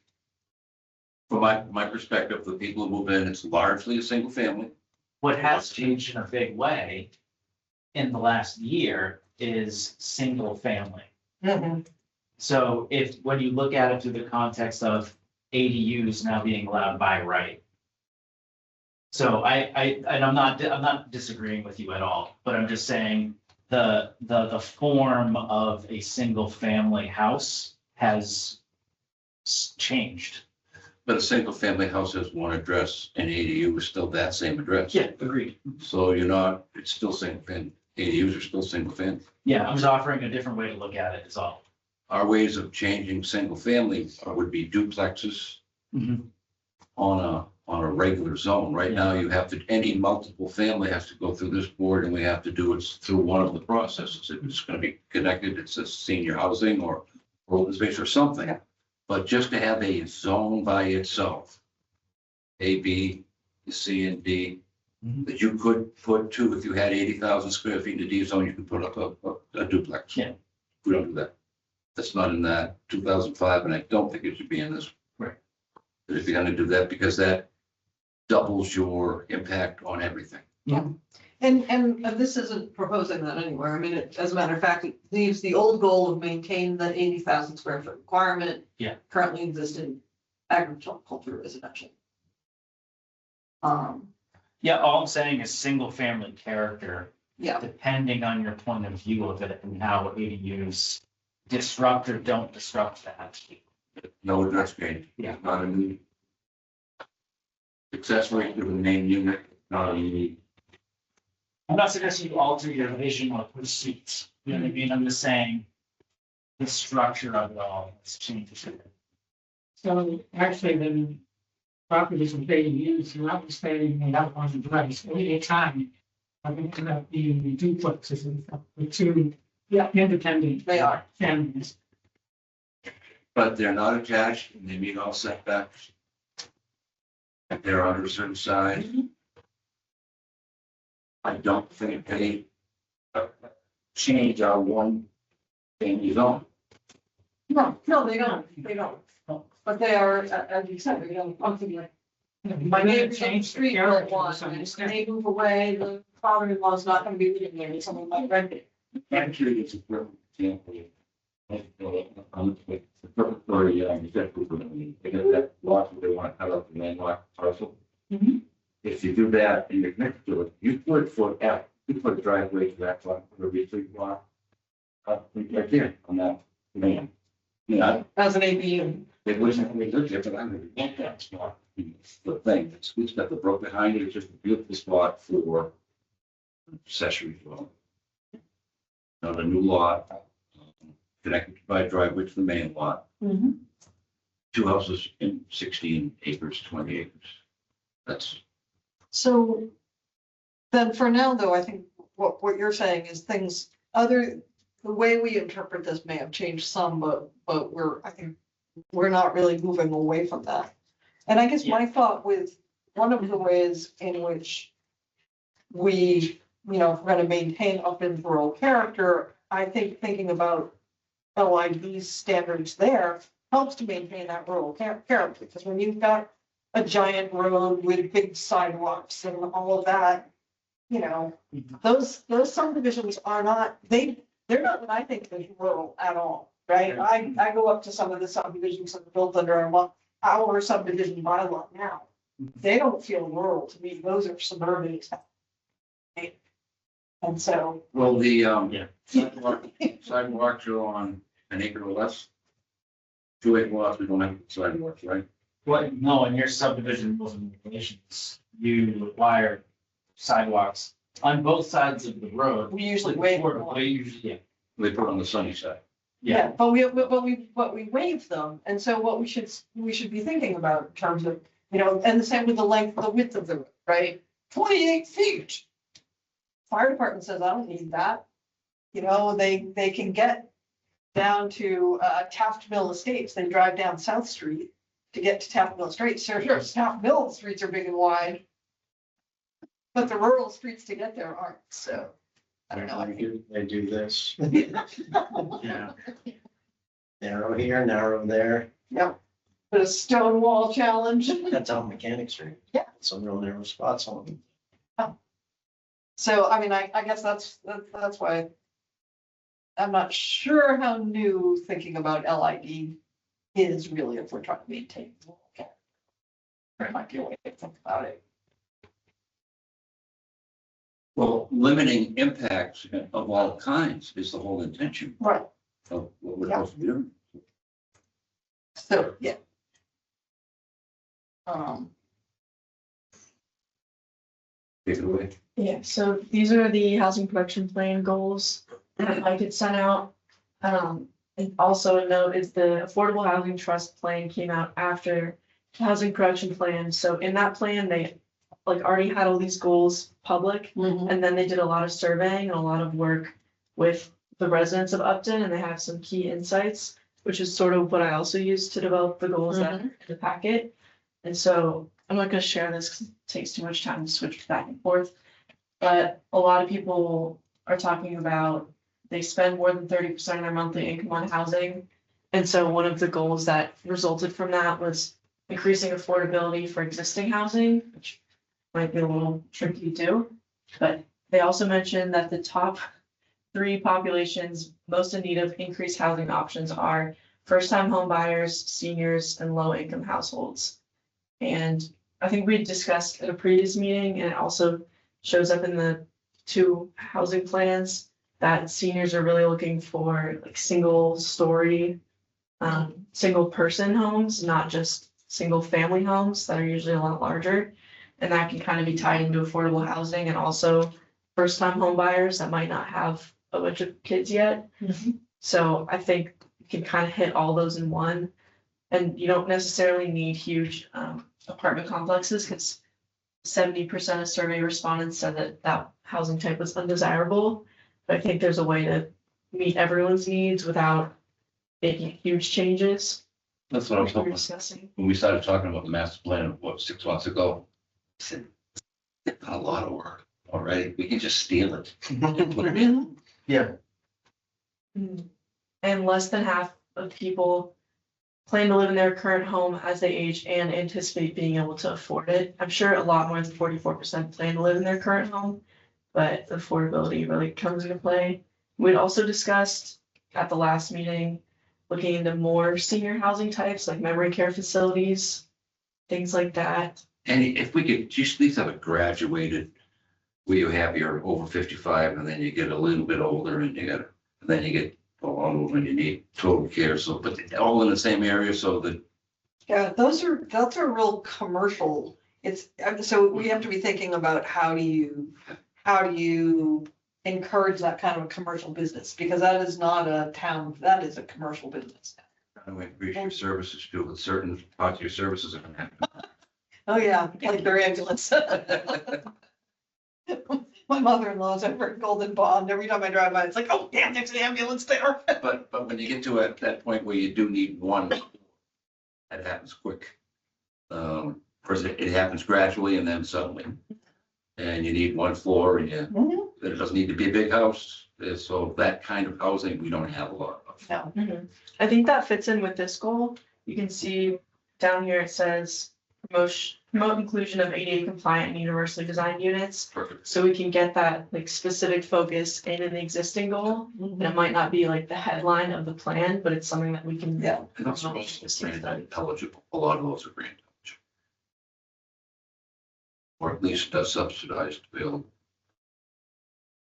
From my perspective, the people who move in, it's largely a single family. What has changed in a big way in the last year is single family. Mhm. So when you look at it through the context of ADUs now being allowed by right. So and I'm not disagreeing with you at all, but I'm just saying the form of a single family house has changed. But a single family house has one address and ADU is still that same address. Agreed. So it's still single family, ADUs are still single family. Yeah, I'm just offering a different way to look at it is all. Our ways of changing single family would be duplexes on a regular zone. Right now, you have to, any multiple family has to go through this board and we have to do it through one of the processes. If it's gonna be connected, it's a senior housing or open space or something. But just to have a zone by itself, A, B, C, and D, that you could put two, if you had 80,000 square feet in a D zone, you could put up a duplex. Yeah. We don't do that. That's not in that 2005, and I don't think it should be in this. Right. But if you're gonna do that, because that doubles your impact on everything. And this isn't proposing that anywhere. I mean, as a matter of fact, it leaves the old goal of maintaining that 80,000 square foot requirement. Yeah. Currently existing agriculture residential. Yeah, all I'm saying is single family character, Yeah, depending on your point of view of it and how ADUs disrupt or don't disrupt that. No address change. Yeah. Not a new. Accessory to the main unit, not a unique. I'm not suggesting you alter your vision or pursuits, you know what I mean? I'm just saying the structure of it all has changed. So actually, then properties with ADUs, notwithstanding they have one address, any time, are going to end up being duplexes and stuff, with two independent. They are. Families. But they're not attached and they meet all setbacks. If they're under a certain size. I don't think they change our one family zone. no, they don't. But they are, as you said, they're going to function like. My neighbors on the street don't want, and if they move away, the father-in-law's not gonna be living there, someone might rent it. Actually, it's a perfect example. The perfect story, exactly, they get that lot where they want to cut out the landlocked parcel. Mhm. If you do that and you're connected to it, you put a driveway to that lot, for a retreat lot. Right there on that land. Yeah, As an ABU. it wasn't really good there, but I'm gonna want that spot. The thing, it's got the brook behind it, it's just a beautiful spot for accessory dwelling. Now, the new lot, connected by a driveway to the main lot, 2 houses in 16 acres, 20 acres. That's, So then for now, though, I think what you're saying is things the way we interpret this may have changed some, but I think we're not really moving away from that. And I guess my thought with one of the ways in which we, if we're gonna maintain Upland's rural character, I think thinking about LID's standards there helps to maintain that rural character, because when you've got a giant road with big sidewalks and all of that, those subdivisions are not, they're not what I think is rural at all, right? I go up to some of the subdivisions that are built under our subdivision bylaw now. They don't feel rural to me, those are suburban. Right? And so. well, the, sidewalks are on an acre or less. 2 acre lots, we don't have sidewalks, right? What, no, in your subdivision rules and regulations, you require sidewalks on both sides of the road. We usually waive Or them. we usually, yeah, They put it on the sunny side. yeah. But we waive them, and so what we should be thinking about in terms of, and the same with the width of the road, right? 28 feet. Fire department says, I don't need that. They can get down to Taft Mill Estates, they drive down South Street to get to Taft Mill Estates. Sure, Taft Mill streets are big and wide. But the rural streets to get there aren't, so. I don't know. They do this, Yeah. narrow here, narrow there. Yep. The stone wall challenge. That's on Mechanic Street. Yeah. Some real narrow spots on them. So, I mean, I guess that's why I'm not sure how new thinking about LID is really if we're trying to maintain. There might be a way to think about it. Well, limiting impacts of all kinds is the whole intention Right. of what we're Yeah. supposed to be doing. So, yeah. Take it away. Yeah, so these are the housing production plan goals that Mike had sent out. And also a note is the Affordable Housing Trust Plan came out after the housing production plan. So in that plan, they like already had all these goals public. And then they did a lot of surveying and a lot of work with the residents of Upton, and they have some key insights, which is sort of what I also use to develop the goals that are in the packet. And so I'm not gonna share this because it takes too much time to switch back and forth. But a lot of people are talking about they spend more than 30% of their monthly income on housing. And so one of the goals that resulted from that was increasing affordability for existing housing, which might be a little tricky to do. But they also mentioned that the top 3 populations most in need of increased housing options are first-time home buyers, seniors, and low-income households. And I think we discussed at a previous meeting, and it also shows up in the 2 housing plans, that seniors are really looking for like single-story, single-person homes, not just single-family homes that are usually a lot larger. And that can kind of be tied into affordable housing and also first-time home buyers that might not have a bunch of kids yet. So I think you can kind of hit all those in one. And you don't necessarily need huge apartment complexes because 70% of survey respondents said that that housing type was undesirable. But I think there's a way to meet everyone's needs without making huge changes. That's what I was which we were hoping. discussing. When we started talking about the master plan, what, 6 months ago? I said, "It's a lot of work already. We can just steal it." and put it in. Yeah, And less than half of people plan to live in their current home as they age and anticipate being able to afford it. I'm sure a lot more than 44% plan to live in their current home, but affordability really comes into play. We'd also discussed at the last meeting, looking into more senior housing types like memory care facilities, things like that. And if we could just at least have it graduated, where you have your over 55 and then you get a little bit older and then you get older and you need total care. So, but all in the same area so that Yeah, that's a real commercial, so we have to be thinking about how do you encourage that kind of a commercial business? Because that is not a town, that is a commercial business. we increase your services too, with certain parts of your services are gonna happen. Oh, yeah, like their ambulance. My mother-in-law's over at Golden Pond. Every time I drive by, it's like, oh, damn, there's an ambulance there. But when you get to that point where you do need one, that happens quick. First, it happens gradually and then suddenly. And you need 1 floor and it doesn't need to be a big house. So that kind of housing, we don't have a lot of. No. I think that fits in with this goal. You can see down here, it says promote inclusion of ADA compliant and universally designed units. Perfect. So we can get that like specific focus in an existing goal. And it might not be like the headline of the plan, but it's something that we can. Yeah. And that's also brand eligible. A lot of those are brand eligible. Or at least subsidized available.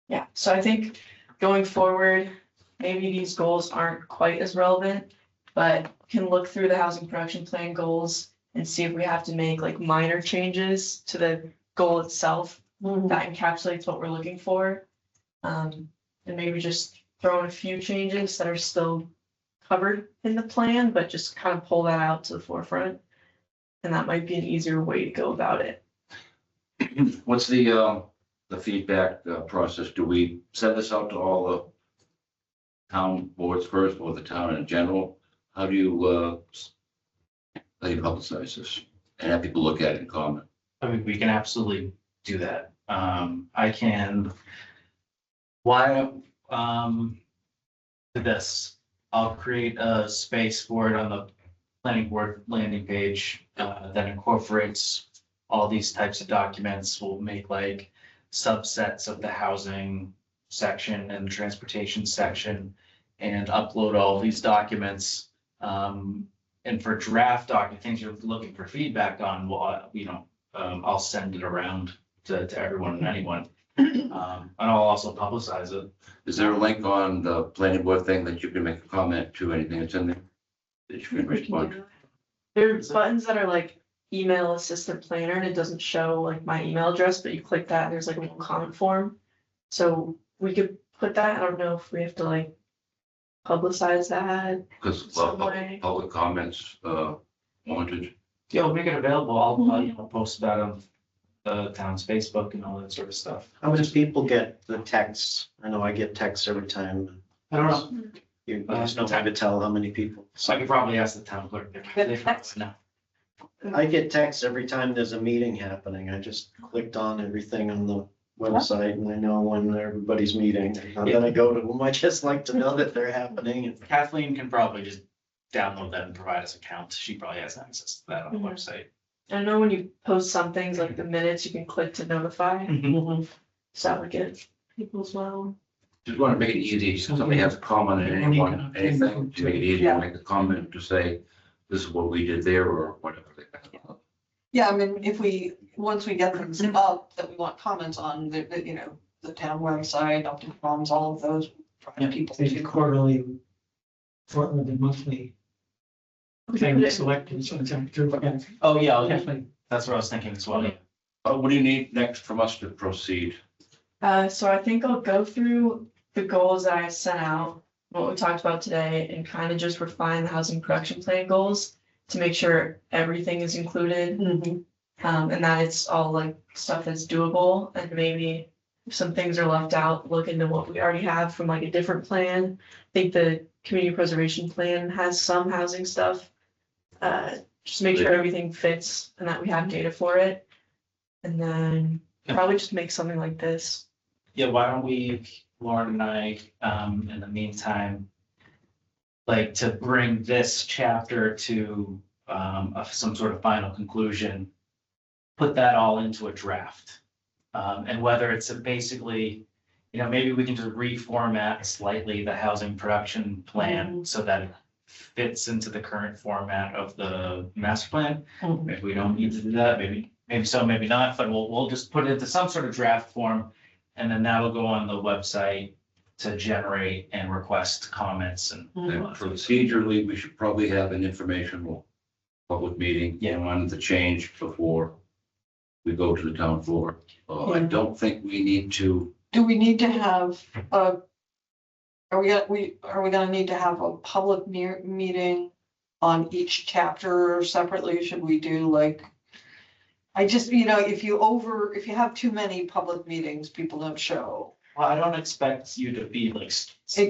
Yeah, so I think going forward, maybe these goals aren't quite as relevant, but can look through the housing production plan goals and see if we have to make like minor changes to the goal itself that encapsulates what we're looking for. And maybe just throw in a few changes that are still covered in the plan, but just kind of pull that out to the forefront. And that might be an easier way to go about it. What's the feedback process? Do we send this out to all the town boards first or the town in general? How do you publicize this and have people look at it and comment? I mean, we can absolutely do that. I can. Why, this, I'll create a space for it on the planning board landing page, that incorporates all these types of documents. We'll make like subsets of the housing section and the transportation section and upload all these documents. And for draft things you're looking for feedback on, well, I'll send it around to everyone and anyone. And I'll also publicize it. Is there a link on the planning board thing that you can make a comment to anything that's in there? That you can respond to? There's buttons that are like email assistant planner and it doesn't show like my email address, but you click that, and there's like a little comment form. So we could put that, I don't know if we have to like publicize that. Because Some way. public comments, wanted. Yeah, we'll make it available. I'll post that on the town's Facebook and all that sort of stuff. How many people get the texts? I know I get texts every time. I don't know. You just know how to tell how many people. So I could probably ask the town clerk. They probably know. I get texts every time there's a meeting happening. I just clicked on everything on the website and I know when everybody's meeting. I'm gonna go to them. I just like to know that they're happening. And Kathleen can probably just download that and provide us account. She probably has access to that on the Mhm. website. I know when you post some things like the minutes, you can click to notify, so that would get people as well. Just want to make it easy, so somebody has a comment on anything, to make it easy to make a comment to say, this is what we did there or whatever. Yeah, I mean, once we get things up that we want comments on, the town website, Upton Farms, all of those, drive people Say to. quarterly, or the monthly. Thing selected, so it's true. Oh, yeah, Definitely. that's what I was thinking as well. Yeah. What do you need next from us to proceed? So I think I'll go through the goals that I sent out, what we talked about today, and kind of just refine the housing production plan goals to make sure everything is included. And that it's all like stuff that's doable, and maybe if some things are left out, look into what we already have from like a different plan. I think the community preservation plan has some housing stuff. Just make sure everything fits and that we have data for it. And then probably just make something like this. Yeah, why don't we, Lauren and I, in the meantime, like to bring this chapter to some sort of final conclusion, put that all into a draft. And whether it's basically, maybe we can just reformat slightly the housing production plan so that it fits into the current format of the master plan. Maybe we don't need to do that, maybe so, maybe not, but we'll just put it into some sort of draft form. And then that'll go on the website to generate and request comments and. And procedurally, we should probably have an informational public meeting on the change before we go to the town floor. I don't think we need to. Do we need to have are we gonna need to have a public meeting on each chapter separately? Should we do like? I just, if you have too many public meetings, people don't show. Well, I don't expect you to be like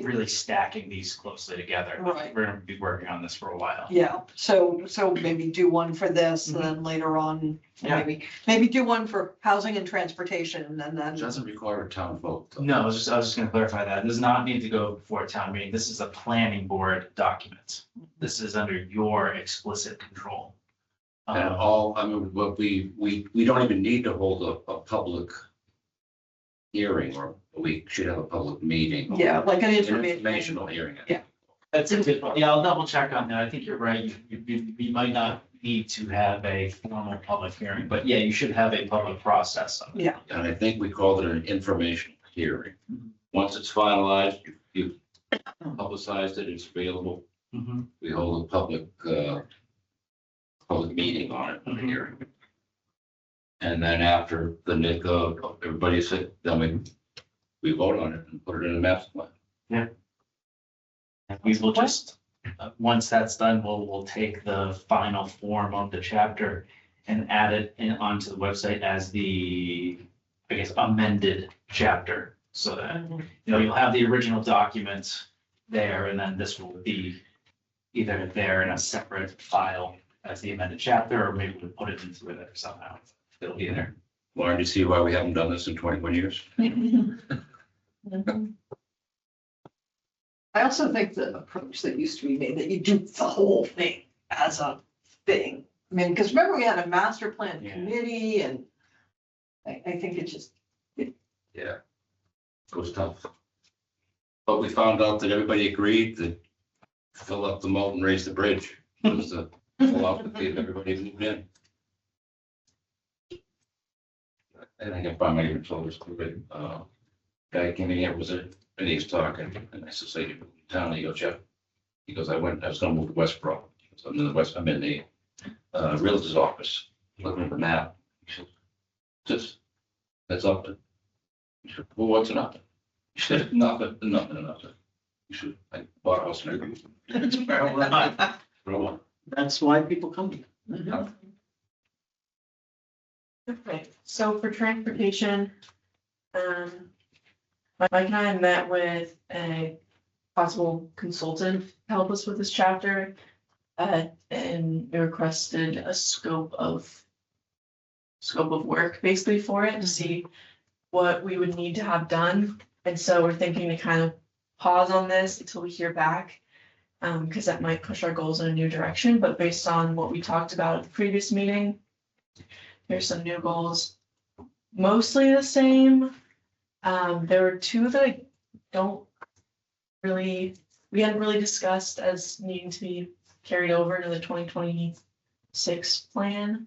really stacking these closely together. Right. We're gonna be working on this for a while. Yeah, so maybe do one for this, and then later on, maybe do one for housing and transportation, and It then. doesn't require a town vote. though. No, I was just gonna clarify that. It does not need to go before a town meeting. This is a planning board document. This is under your explicit control. And what we don't even need to hold a public hearing, or we should have a public meeting. Yeah, like an An information. informational hearing. Yeah. That's a good one. Yeah, I'll double check on that. I think you're right. You might not need to have a formal public hearing, but yeah, you should have a public process. of it. Yeah. And I think we called it an informational hearing. Once it's finalized, you've publicized it, it's available. Mhm. We hold a public meeting on it, a hearing. And then after everybody said, then we vote on it and put it in a master plan. And we will just, once that's done, we'll take the final form of the chapter and add it onto the website as the, I guess, amended chapter. So that, you'll have the original document there, and then this will be either there in a separate file as the amended chapter, or maybe we'll put it into it somehow. It'll be there. Lauren, do you see why we haven't done this in 21 years? I also think the approach that used to be made, that you do the whole thing as a thing. I mean, because remember, we had a master plan committee, and I think it just. Yeah. It was tough. But we found out that everybody agreed that fill up the moat and raise the bridge. It was the philosophy of everybody moved in. And I can find my even told this story. Guy came in here, was it, and he's talking, and I said, "So you moved to town?" He goes, "Yeah." He goes, I was gonna move to Westboro. He goes, I'm in the realtor's office, looking at the map. He said, "Just, that's Upton." He said, "Well, what's an Upton?" He said, "Nothing, nothing, nothing." He said, "I bought a house in Newbury." That's where we're at. Real That's why people come here. one. Okay, so for transportation, Mike and I met with a possible consultant to help us with this chapter. And we requested a scope of work basically for it to see what we would need to have done. And so we're thinking to kind of pause on this until we hear back. Because that might push our goals in a new direction, but based on what we talked about at the previous meeting, here's some new goals, mostly the same. There were two that I don't really, we hadn't really discussed as needing to be carried over to the 2026 plan.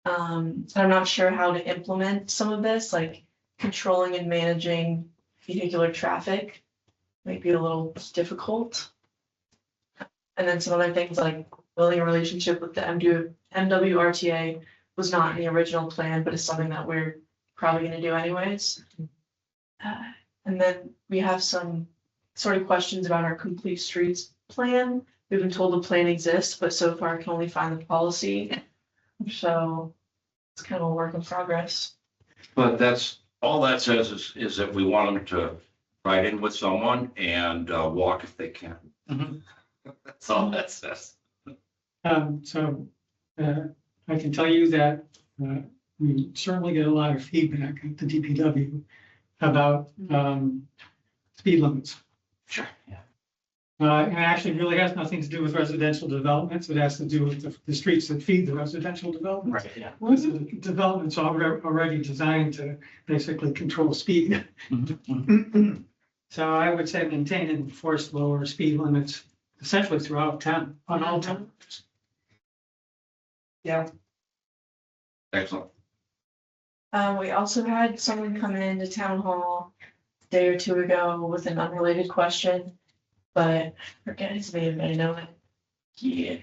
I'm not sure how to implement some of this, like controlling and managing vehicular traffic might be a little difficult. And then some other things like building a relationship with the MWRTA was not in the original plan, but is something that we're probably gonna do anyways. And then we have some sort of questions about our complete streets plan. We've been told the plan exists, but so far I can only find the policy. So it's kind of a work in progress. But that's, all that says is that we want them to ride in with someone and walk if they can. That's all that says. So I can tell you that we certainly get a lot of feedback at the DPW about speed limits. Sure, yeah. And it actually really has nothing to do with residential developments. It has to do with the streets that feed the residential developments. Right, yeah. Once the development's already designed to basically control speed. So I would say maintain and enforce lower speed limits essentially throughout town, on all town. Yeah. Excellent. We also had someone come into town hall a day or two ago with an unrelated question, but I forget his name, I know that he is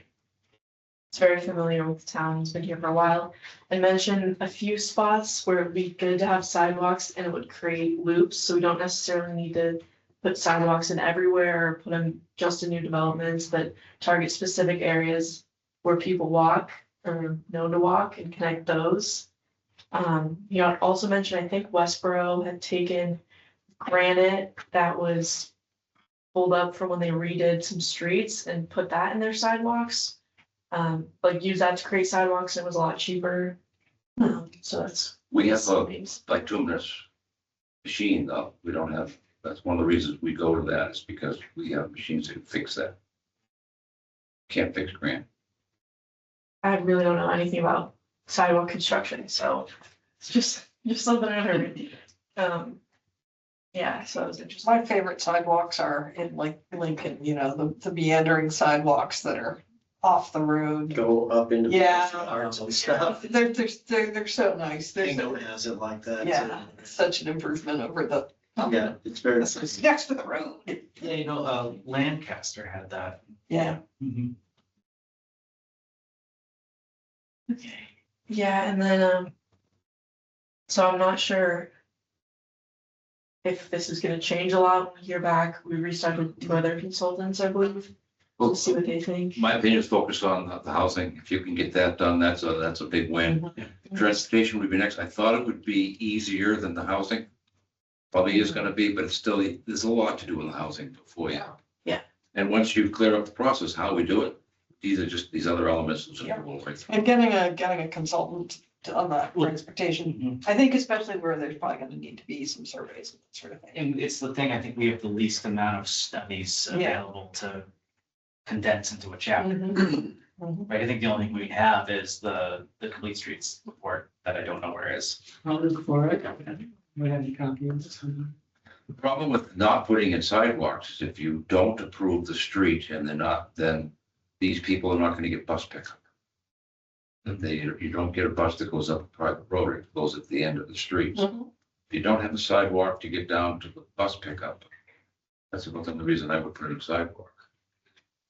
very familiar with the town, he's been here for a while, and mentioned a few spots where it'd be good to have sidewalks and it would create loops, so we don't necessarily need to put sidewalks in everywhere or put them just in new developments, but target specific areas where people walk or know to walk and connect those. You know, also mentioned, I think Westboro had taken granite that was pulled up from when they redid some streets and put that in their sidewalks. Like use that to create sidewalks, and it was a lot cheaper. So that's. We have a savings. bituminous machine though. We don't have, that's one of the reasons we go to that is because we have machines that can fix that. Can't fix granite. I really don't know anything about sidewalk construction, so it's just something I heard. Yeah, so it was interesting. My favorite sidewalks are in like Lincoln, you know, the meandering sidewalks that are off the road. Go up into. Yeah. Arts and stuff. They're so nice. They're Bingo so, has it like that. yeah, it's such an improvement over the. Yeah, it's very. This is next to the road. Yeah, you know, Lancaster had that. Yeah. Okay, yeah, and then, so I'm not sure if this is gonna change a lot when we hear back. We reached out to 2 other consultants, I believe, to see what they think. My opinion is focused on the housing. If you can get that done, that's a big win. Transportation would be next. I thought it would be easier than the housing. Probably is gonna be, but it's still, there's a lot to do in the housing before you. Yeah. And once you clear up the process, how we do it, these are just, these other elements. That Yeah. we'll right through. And getting a consultant on that transportation, I think especially where there's probably gonna need to be some surveys and that sort of thing. And it's the thing, I think we have the least amount of studies Yeah. available to condense into a chapter. Mhm. Right, I think the only thing we have is the Complete Streets report that I don't know where is. I'll look for it. We have a copy of this. The problem with not putting in sidewalks is if you don't approve the street and they're not, then these people are not gonna get bus pickup. If you don't get a bus that goes up a private road, it goes at the end of the street. Mhm. If you don't have a sidewalk to get down to the bus pickup, that's about the reason I would put in a sidewalk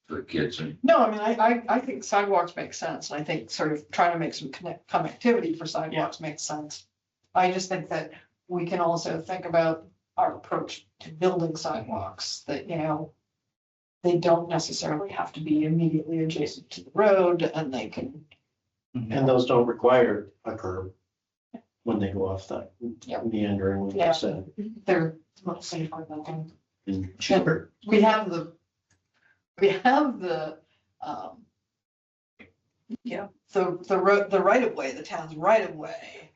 for the kids and No, I mean, I think sidewalks make sense. I think sort of trying to make some connectivity for sidewalks makes sense. I just think that we can also think about our approach to building sidewalks, that, you know, they don't necessarily have to be immediately adjacent to the road, and they can, And those don't require a curb when they go off that Yeah. meandering, like Yeah. you said, they're much safer than them. and cheaper. We have the, the right of way, the town's right of way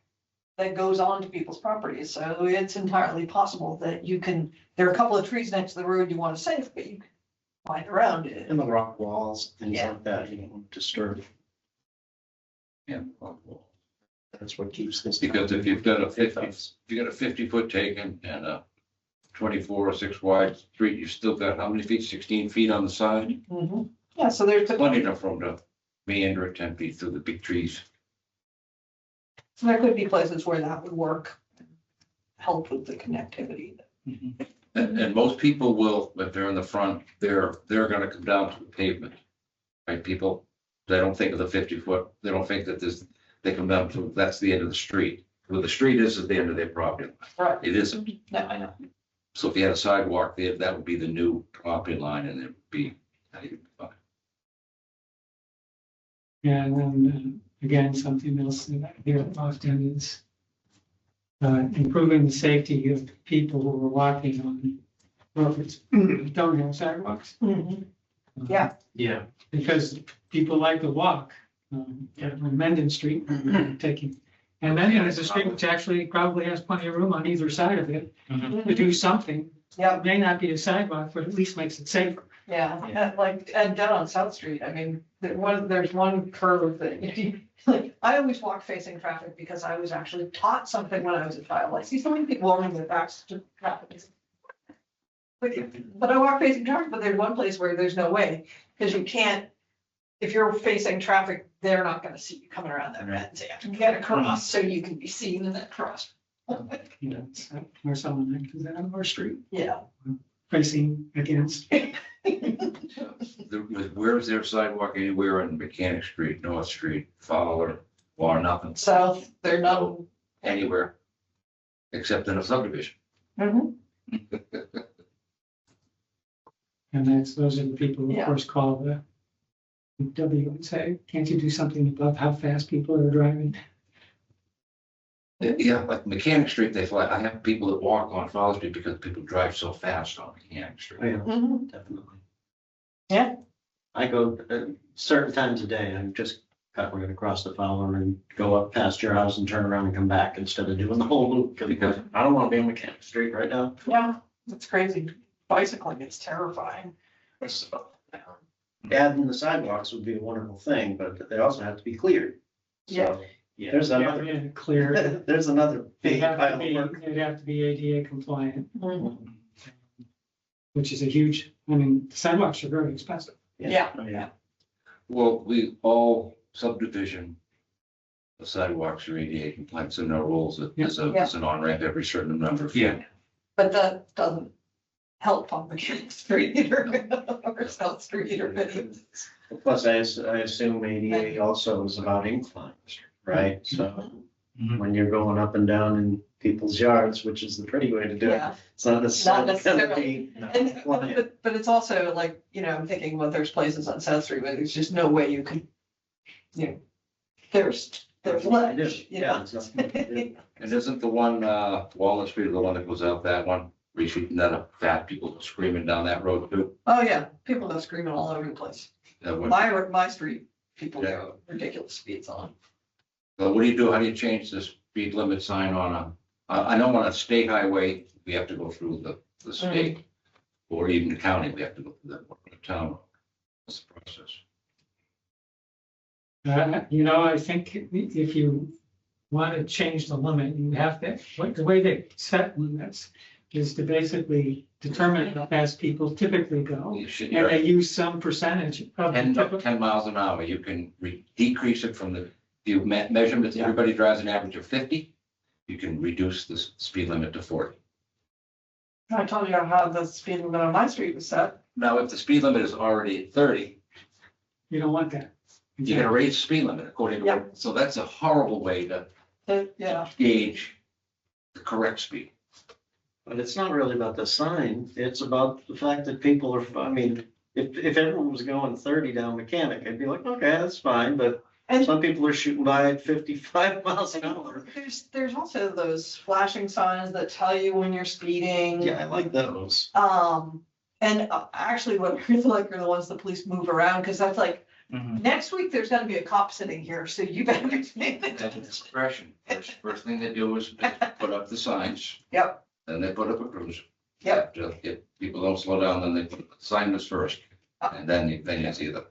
that goes on to people's properties. So it's entirely possible that you can, there are a couple of trees next to the road you want to save, but you can find around it. And the rock walls, things Yeah. like that, you don't want to disturb. yeah. That's what keeps this. Because if you've got a 50-foot taken and a 24 or 6 wide street, you've still got how many feet? 16 feet on the side? Mhm. Yeah, so there's, Plenty enough room to meander at 10 feet through the big trees. so there could be places where that would work, help with the connectivity. And most people will, if they're in the front, they're gonna come down to the pavement. Right, people, they don't think of the 50-foot, they don't think that they come down to, that's the end of the street. Where the street is at the end of their property. Right. It isn't. No, I know. So if you had a sidewalk there, that would be the new property line and it'd be, you'd be fine. Yeah, and then, again, something else that I hear often is improving the safety of people who are walking on roads, don't have sidewalks. Mhm. Yeah. Yeah. Because people like to walk, on Mendon Street, taking, and then it's a street which actually probably has plenty of room on either side of it to do something. Yeah. It may not be a sidewalk, but at least makes it safer. Yeah, and like, and down on South Street, I mean, there's one curve that, like, I always walk facing traffic because I was actually taught something when I was a child. I see so many people walking their backs to traffic. But I walk facing traffic, but there's one place where there's no way, because you can't, if you're facing traffic, they're not gonna see you coming around that red, so you have to get across so you can be seen in that cross. You know, it's, or someone like that on our street Yeah. facing against. Where is there a sidewalk anywhere on Mechanic Street, North Street, Fowler, or nothing, South, they're not. anywhere? Except in a subdivision. Mhm. And those are the people who, of Yeah. course, call the W and say, can't you do something about how fast people are driving? Yeah, like Mechanic Street, they fly, I have people that walk on Fowler Street because people drive so fast on Mechanic Street. Oh, yeah, Mhm. definitely. Yeah. I go certain times a day, I'm just cut right across the Fowler and go up past your house and turn around and come back instead of doing the whole loop, because I don't want to be on Mechanic Street right now. Yeah, it's crazy. Bicycling is terrifying. Adding the sidewalks would be a wonderful thing, but they also have to be cleared. So, Yeah. there's another, Yeah, clear. there's another They'd big have pile to of be, work. they'd have to be ADA compliant, Mhm. which is a huge, I mean, sidewalks are very expensive. Yeah. Oh, yeah. Well, we all subdivision, the sidewalks are ADA compliant, so no rules, that there's an on-ramp every certain number of feet. Yeah. But that doesn't help on Mechanic Street either, or South Street or any. Plus, I assume ADA also is about inclines, right? So Mhm. when you're going up and down in people's yards, which is the pretty way to do it, Yeah, it's not necessarily gonna necessarily. be. and, but it's also like, you know, I'm thinking, well, there's places on South Street where there's just no way you could, you know, there's ledge, you Yeah, know. it's nothing to do. And isn't the one, Walnut Street, the one that goes out that one, where you see that fat people screaming down that road too? Oh, yeah, people go screaming all over the place. That one. My street, people go ridiculous speeds on. So what do you do? How do you change the speed limit sign on I know on a state highway, we have to go through the state. Or even the county, we have to go through the town. What's the process? You know, I think if you want to change the limit, you have to, the way they set limits, is to basically determine how fast people typically go. You should, And they use some percentage of the 10, typical. 10 miles an hour, you can decrease it from the, you measurements, everybody drives an average of 50. You can reduce the speed limit to 40. I told you how the speed limit on my street was set. Now, if the speed limit is already 30, You don't want that. you gotta raise the speed limit according to, Yep. so that's a horrible way to Yeah, gauge the correct speed. But it's not really about the sign, it's about the fact that people are, I mean, if everyone was going 30 down Mechanic, I'd be like, okay, that's fine, but and some people are shooting by at 55 miles an hour. there's also those flashing signs that tell you when you're speeding. Yeah, I like those. And actually what I really like are the ones the police move around, because that's like, Mhm. next week, there's gonna be a cop sitting here, so you better be paying That's attention. discretion. First thing they do is put up the signs, Yep, then they put up a cruiser. yep. If people don't slow down, then they put the sign was first, and then you see them.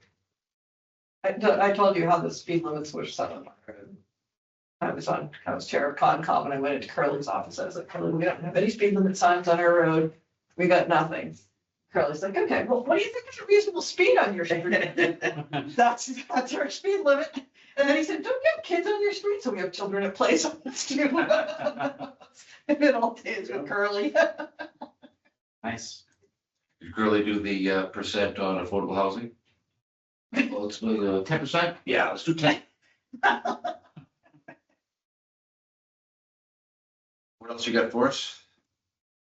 I told you how the speed limits were set on my road. I was chair of Concom and I went into Curly's office. I was like, Curly, we don't have any speed limit signs on our road. We got nothing. Curly's like, okay, well, what do you think is a reasonable speed on your street? That's our speed limit. And then he said, don't you have kids on your street? So we have children at play zones too. And it all days with Curly. Nice. Did Curly do the percent on affordable housing? Well, let's do 10%? Yeah, let's do 10. What else you got for us?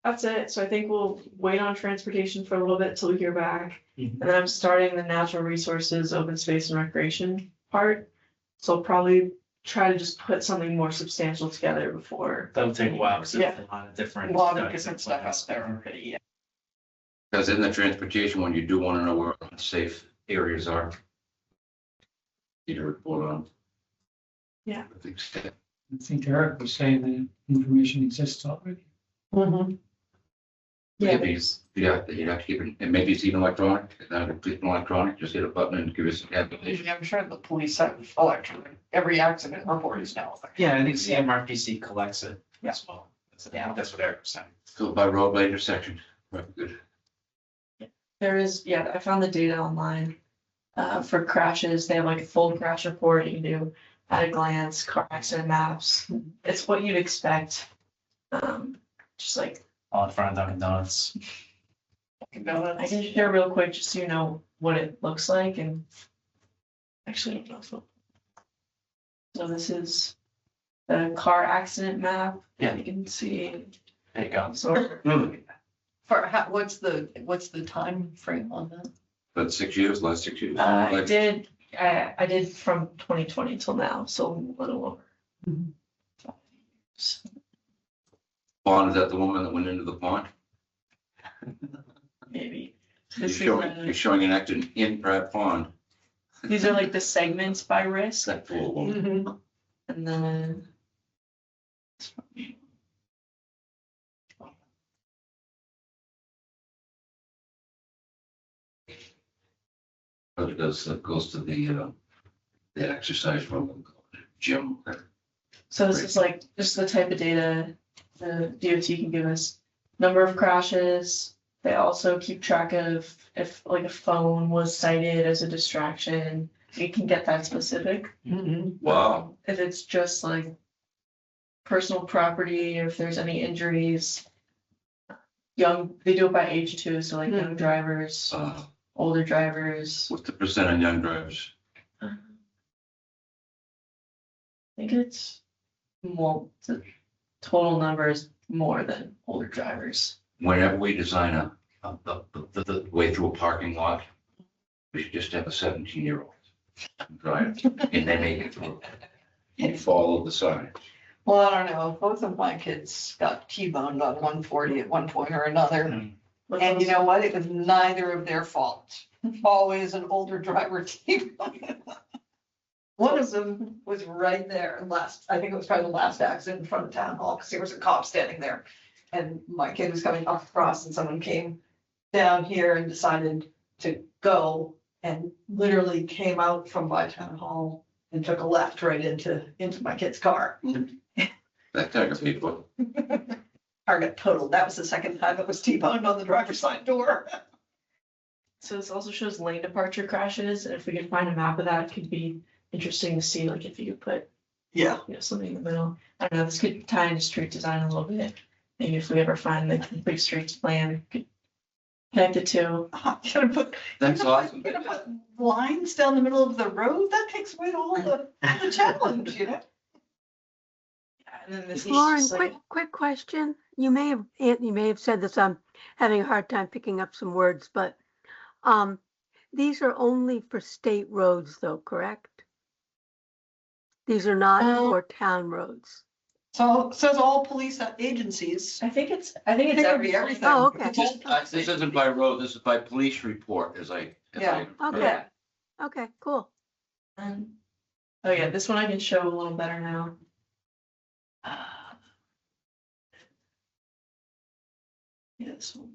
That's it. So I think we'll wait on transportation for a little bit till we hear back. Mhm. And then I'm starting the natural resources, open space and recreation part. So I'll probably try to just put something more substantial together before. That'll take a while, because Yeah. there's a lot of different. A lot of studies different that stuff put out there already, yeah. Because in the transportation one, you do want to know where unsafe areas are. Need a report on. Yeah. I think so. I think Eric was saying that information exists already. Yeah, Maybe, yeah, you have to keep it, and maybe it's even electronic, it's electronic, just hit a button and give us a calculation. I'm sure the police have electronic, every accident report is now. Yeah, I think CMRPC collects it Yeah. as well. That's what Eric was saying. Go by roadway intersection, right, good. there is, yeah, I found the data online. For crashes, they have like a full crash report you can do at a glance, car accident maps. It's what you'd expect. Just like, All in front of Dunkin' Donuts. I can share real quick, just so you know what it looks like and. Actually, I don't know if it'll- So this is the car accident map. Yeah. You can see, There you go. so For how, what's the time frame on that? But 6 years, last 6 years. I Like, did from 2020 till now, so a little over. Mhm. Pond, is that the woman that went into the pond? Maybe. You're This is, showing, you're showing an accident in Pratt Pond, these are like the segments by risk, that poor woman. and then. But it goes to the exercise room, gym. So this is like just the type of data the DOT can give us. Number of crashes. They also keep track of if like a phone was cited as a distraction. We can get that specific. Wow. If it's just like personal property or if there's any injuries. They do it by age too, so like young drivers, older drivers. What's the percent on young drivers? I think it's more, the total number is more than older drivers. Whenever we design the way through a parking lot, we should just have a 17-year-old drive, and they make it through. And follow the sign. Well, I don't know, both of my kids got T-boned on 140 at one point or another. And you know what? It was neither of their fault. Always an older driver T-boned. One of them was right there I think it was probably the last accident in front of town hall, because there was a cop standing there. And my kid was coming across and someone came down here and decided to go and literally came out from by town hall and took a left right into my kid's car. That kind of people. car got totaled. That was the second time it was T-boned on the driver's side door. So this also shows lane departure crashes, and if we can find a map of that, it could be interesting to see, like if you could put, Yeah. you know, something in the middle. I don't know, this could tie into street design a little bit. Maybe if we ever find the complete streets plan, could connect the two. Gonna put, That's awesome. gonna put lines down the middle of the road, that takes away all the challenge, you know? And then this is Lauren, just like, quick question. You may have said this, I'm having a hard time picking up some words, but these are only for state roads though, correct? These are not for town roads. So it says all police agencies. I think it's I think it'd be everything. everything. Oh, okay. This isn't by road, this is by police report, as I. Yeah. Okay. Okay, cool. Oh yeah, this one I can show a little better now. Yeah, this one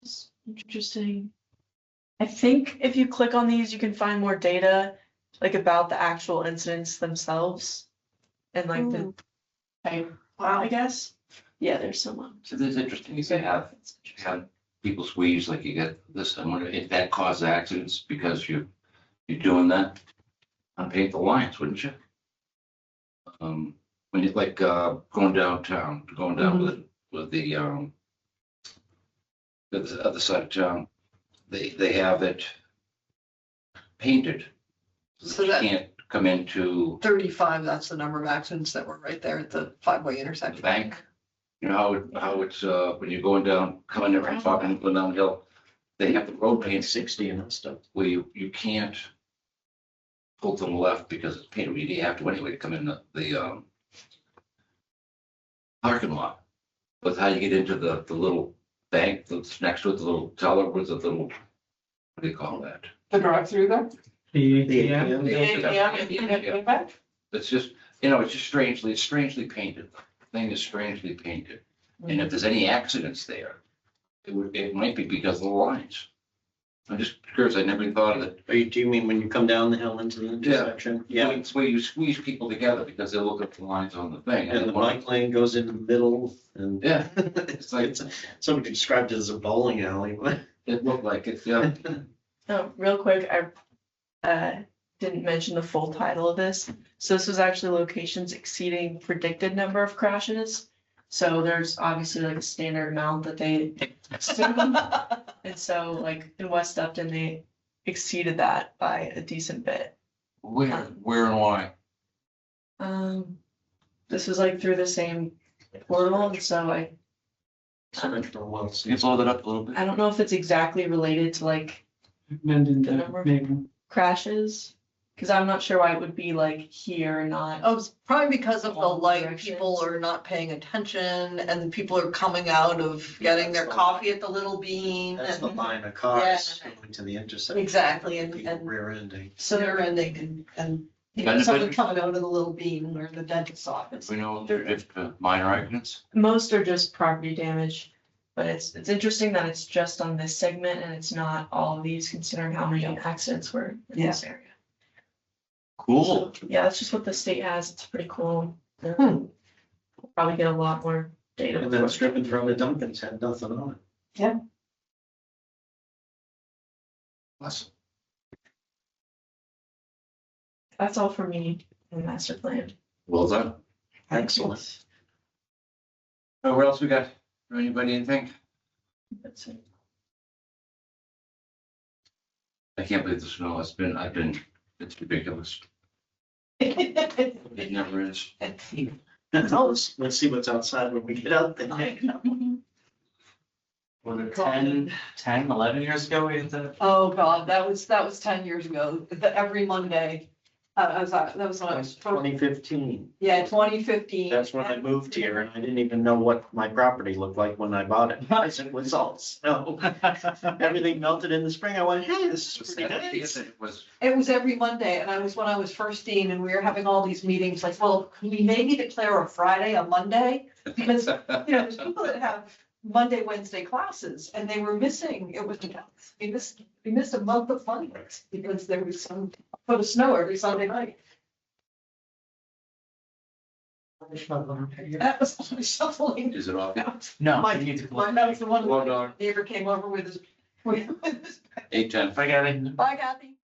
is interesting. I think if you click on these, you can find more data, like about the actual incidents themselves. And like the type, I guess. Yeah, there's some. So this is interesting, you can have people squeeze, like you get this, I wonder if that causes accidents because you're doing that. Unpaint the lines, wouldn't you? When you like, going downtown, going down with the other side of town, they have it painted. So You that- can't come into 35, that's the number of accidents that were right there at the 5-way the intersection. bank. You know how it's, when you're going down, coming in from Falcon, going downhill, they have the road paint 60 and that stuff. where you can't pull to the left because it's painted, you have to anyway to come in the parking lot. But how you get into the little bank that's next to it, the little teller with the little, what do you call that? The drive-through there? The The ATM. Yeah. It's just, it's just strangely painted. The thing is strangely painted. And if there's any accidents there, it might be because of the lines. I'm just curious, I never even thought of it. Do you mean when you come down the hill into the intersection? Yeah, It's where you squeeze people together because they look at the lines on the thing. and the bike lane goes in the middle and. Yeah, It's like, somebody described it as a bowling alley. it looked like it, yeah. Oh, real quick, I didn't mention the full title of this. So this was actually locations exceeding predicted number of crashes. So there's obviously like a standard amount that they assume. And so like in West Upton, they exceeded that by a decent bit. Where and why? This was like through the same portal, and so Central Wells. Can you blow that up a little bit? I don't know if it's exactly related to like Mendon, The number? maybe. crashes. Cause I'm not sure why it would be like here and not. Oh, it's probably because of the All light, directions. people are not paying attention and people are coming out of getting their coffee at the Little Bean. That's the and- line of cars Yeah. going to the intersection. Exactly, and People rear ending. so they're ending and Benefit? someone coming out of the Little Bean or the dentist's office. We know if minor accidents. Most are just property damage, but it's interesting that it's just on this segment and it's not all of these, considering how many accidents were in this area. Cool. Yeah, that's just what the state has. It's pretty cool. We'll probably get a lot more data. And then stripping from the Dunkin's had nothing on it. Awesome. That's all for me in the master plan. Well done. Excellent. What else we got? Anybody anything? That's it. I can't believe the snow has been, it's ridiculous. It never is. Let's see what's outside when we get out there. Was it 10, 11 years ago we had the Oh, God, that was 10 years ago, every Monday. That was when I was, 2015. yeah, 2015. That's when I moved here and I didn't even know what my property looked like when I bought it. I said, it was all snow. Everything melted in the spring. I went, hey, this is pretty nice. It was, It was every Monday, and when I was first dean, and we were having all these meetings, like, well, can we maybe declare a Friday a Monday? Because, there's people that have Monday, Wednesday classes, and they were missing, we missed a month of Mondays, because there was some foot of snow every Sunday night. That was my shuffling. Is it off? No, My- you need to. That was the one Well where done. the neighbor came over with his. 8:10. Bye, Gabby. Bye, Kathy.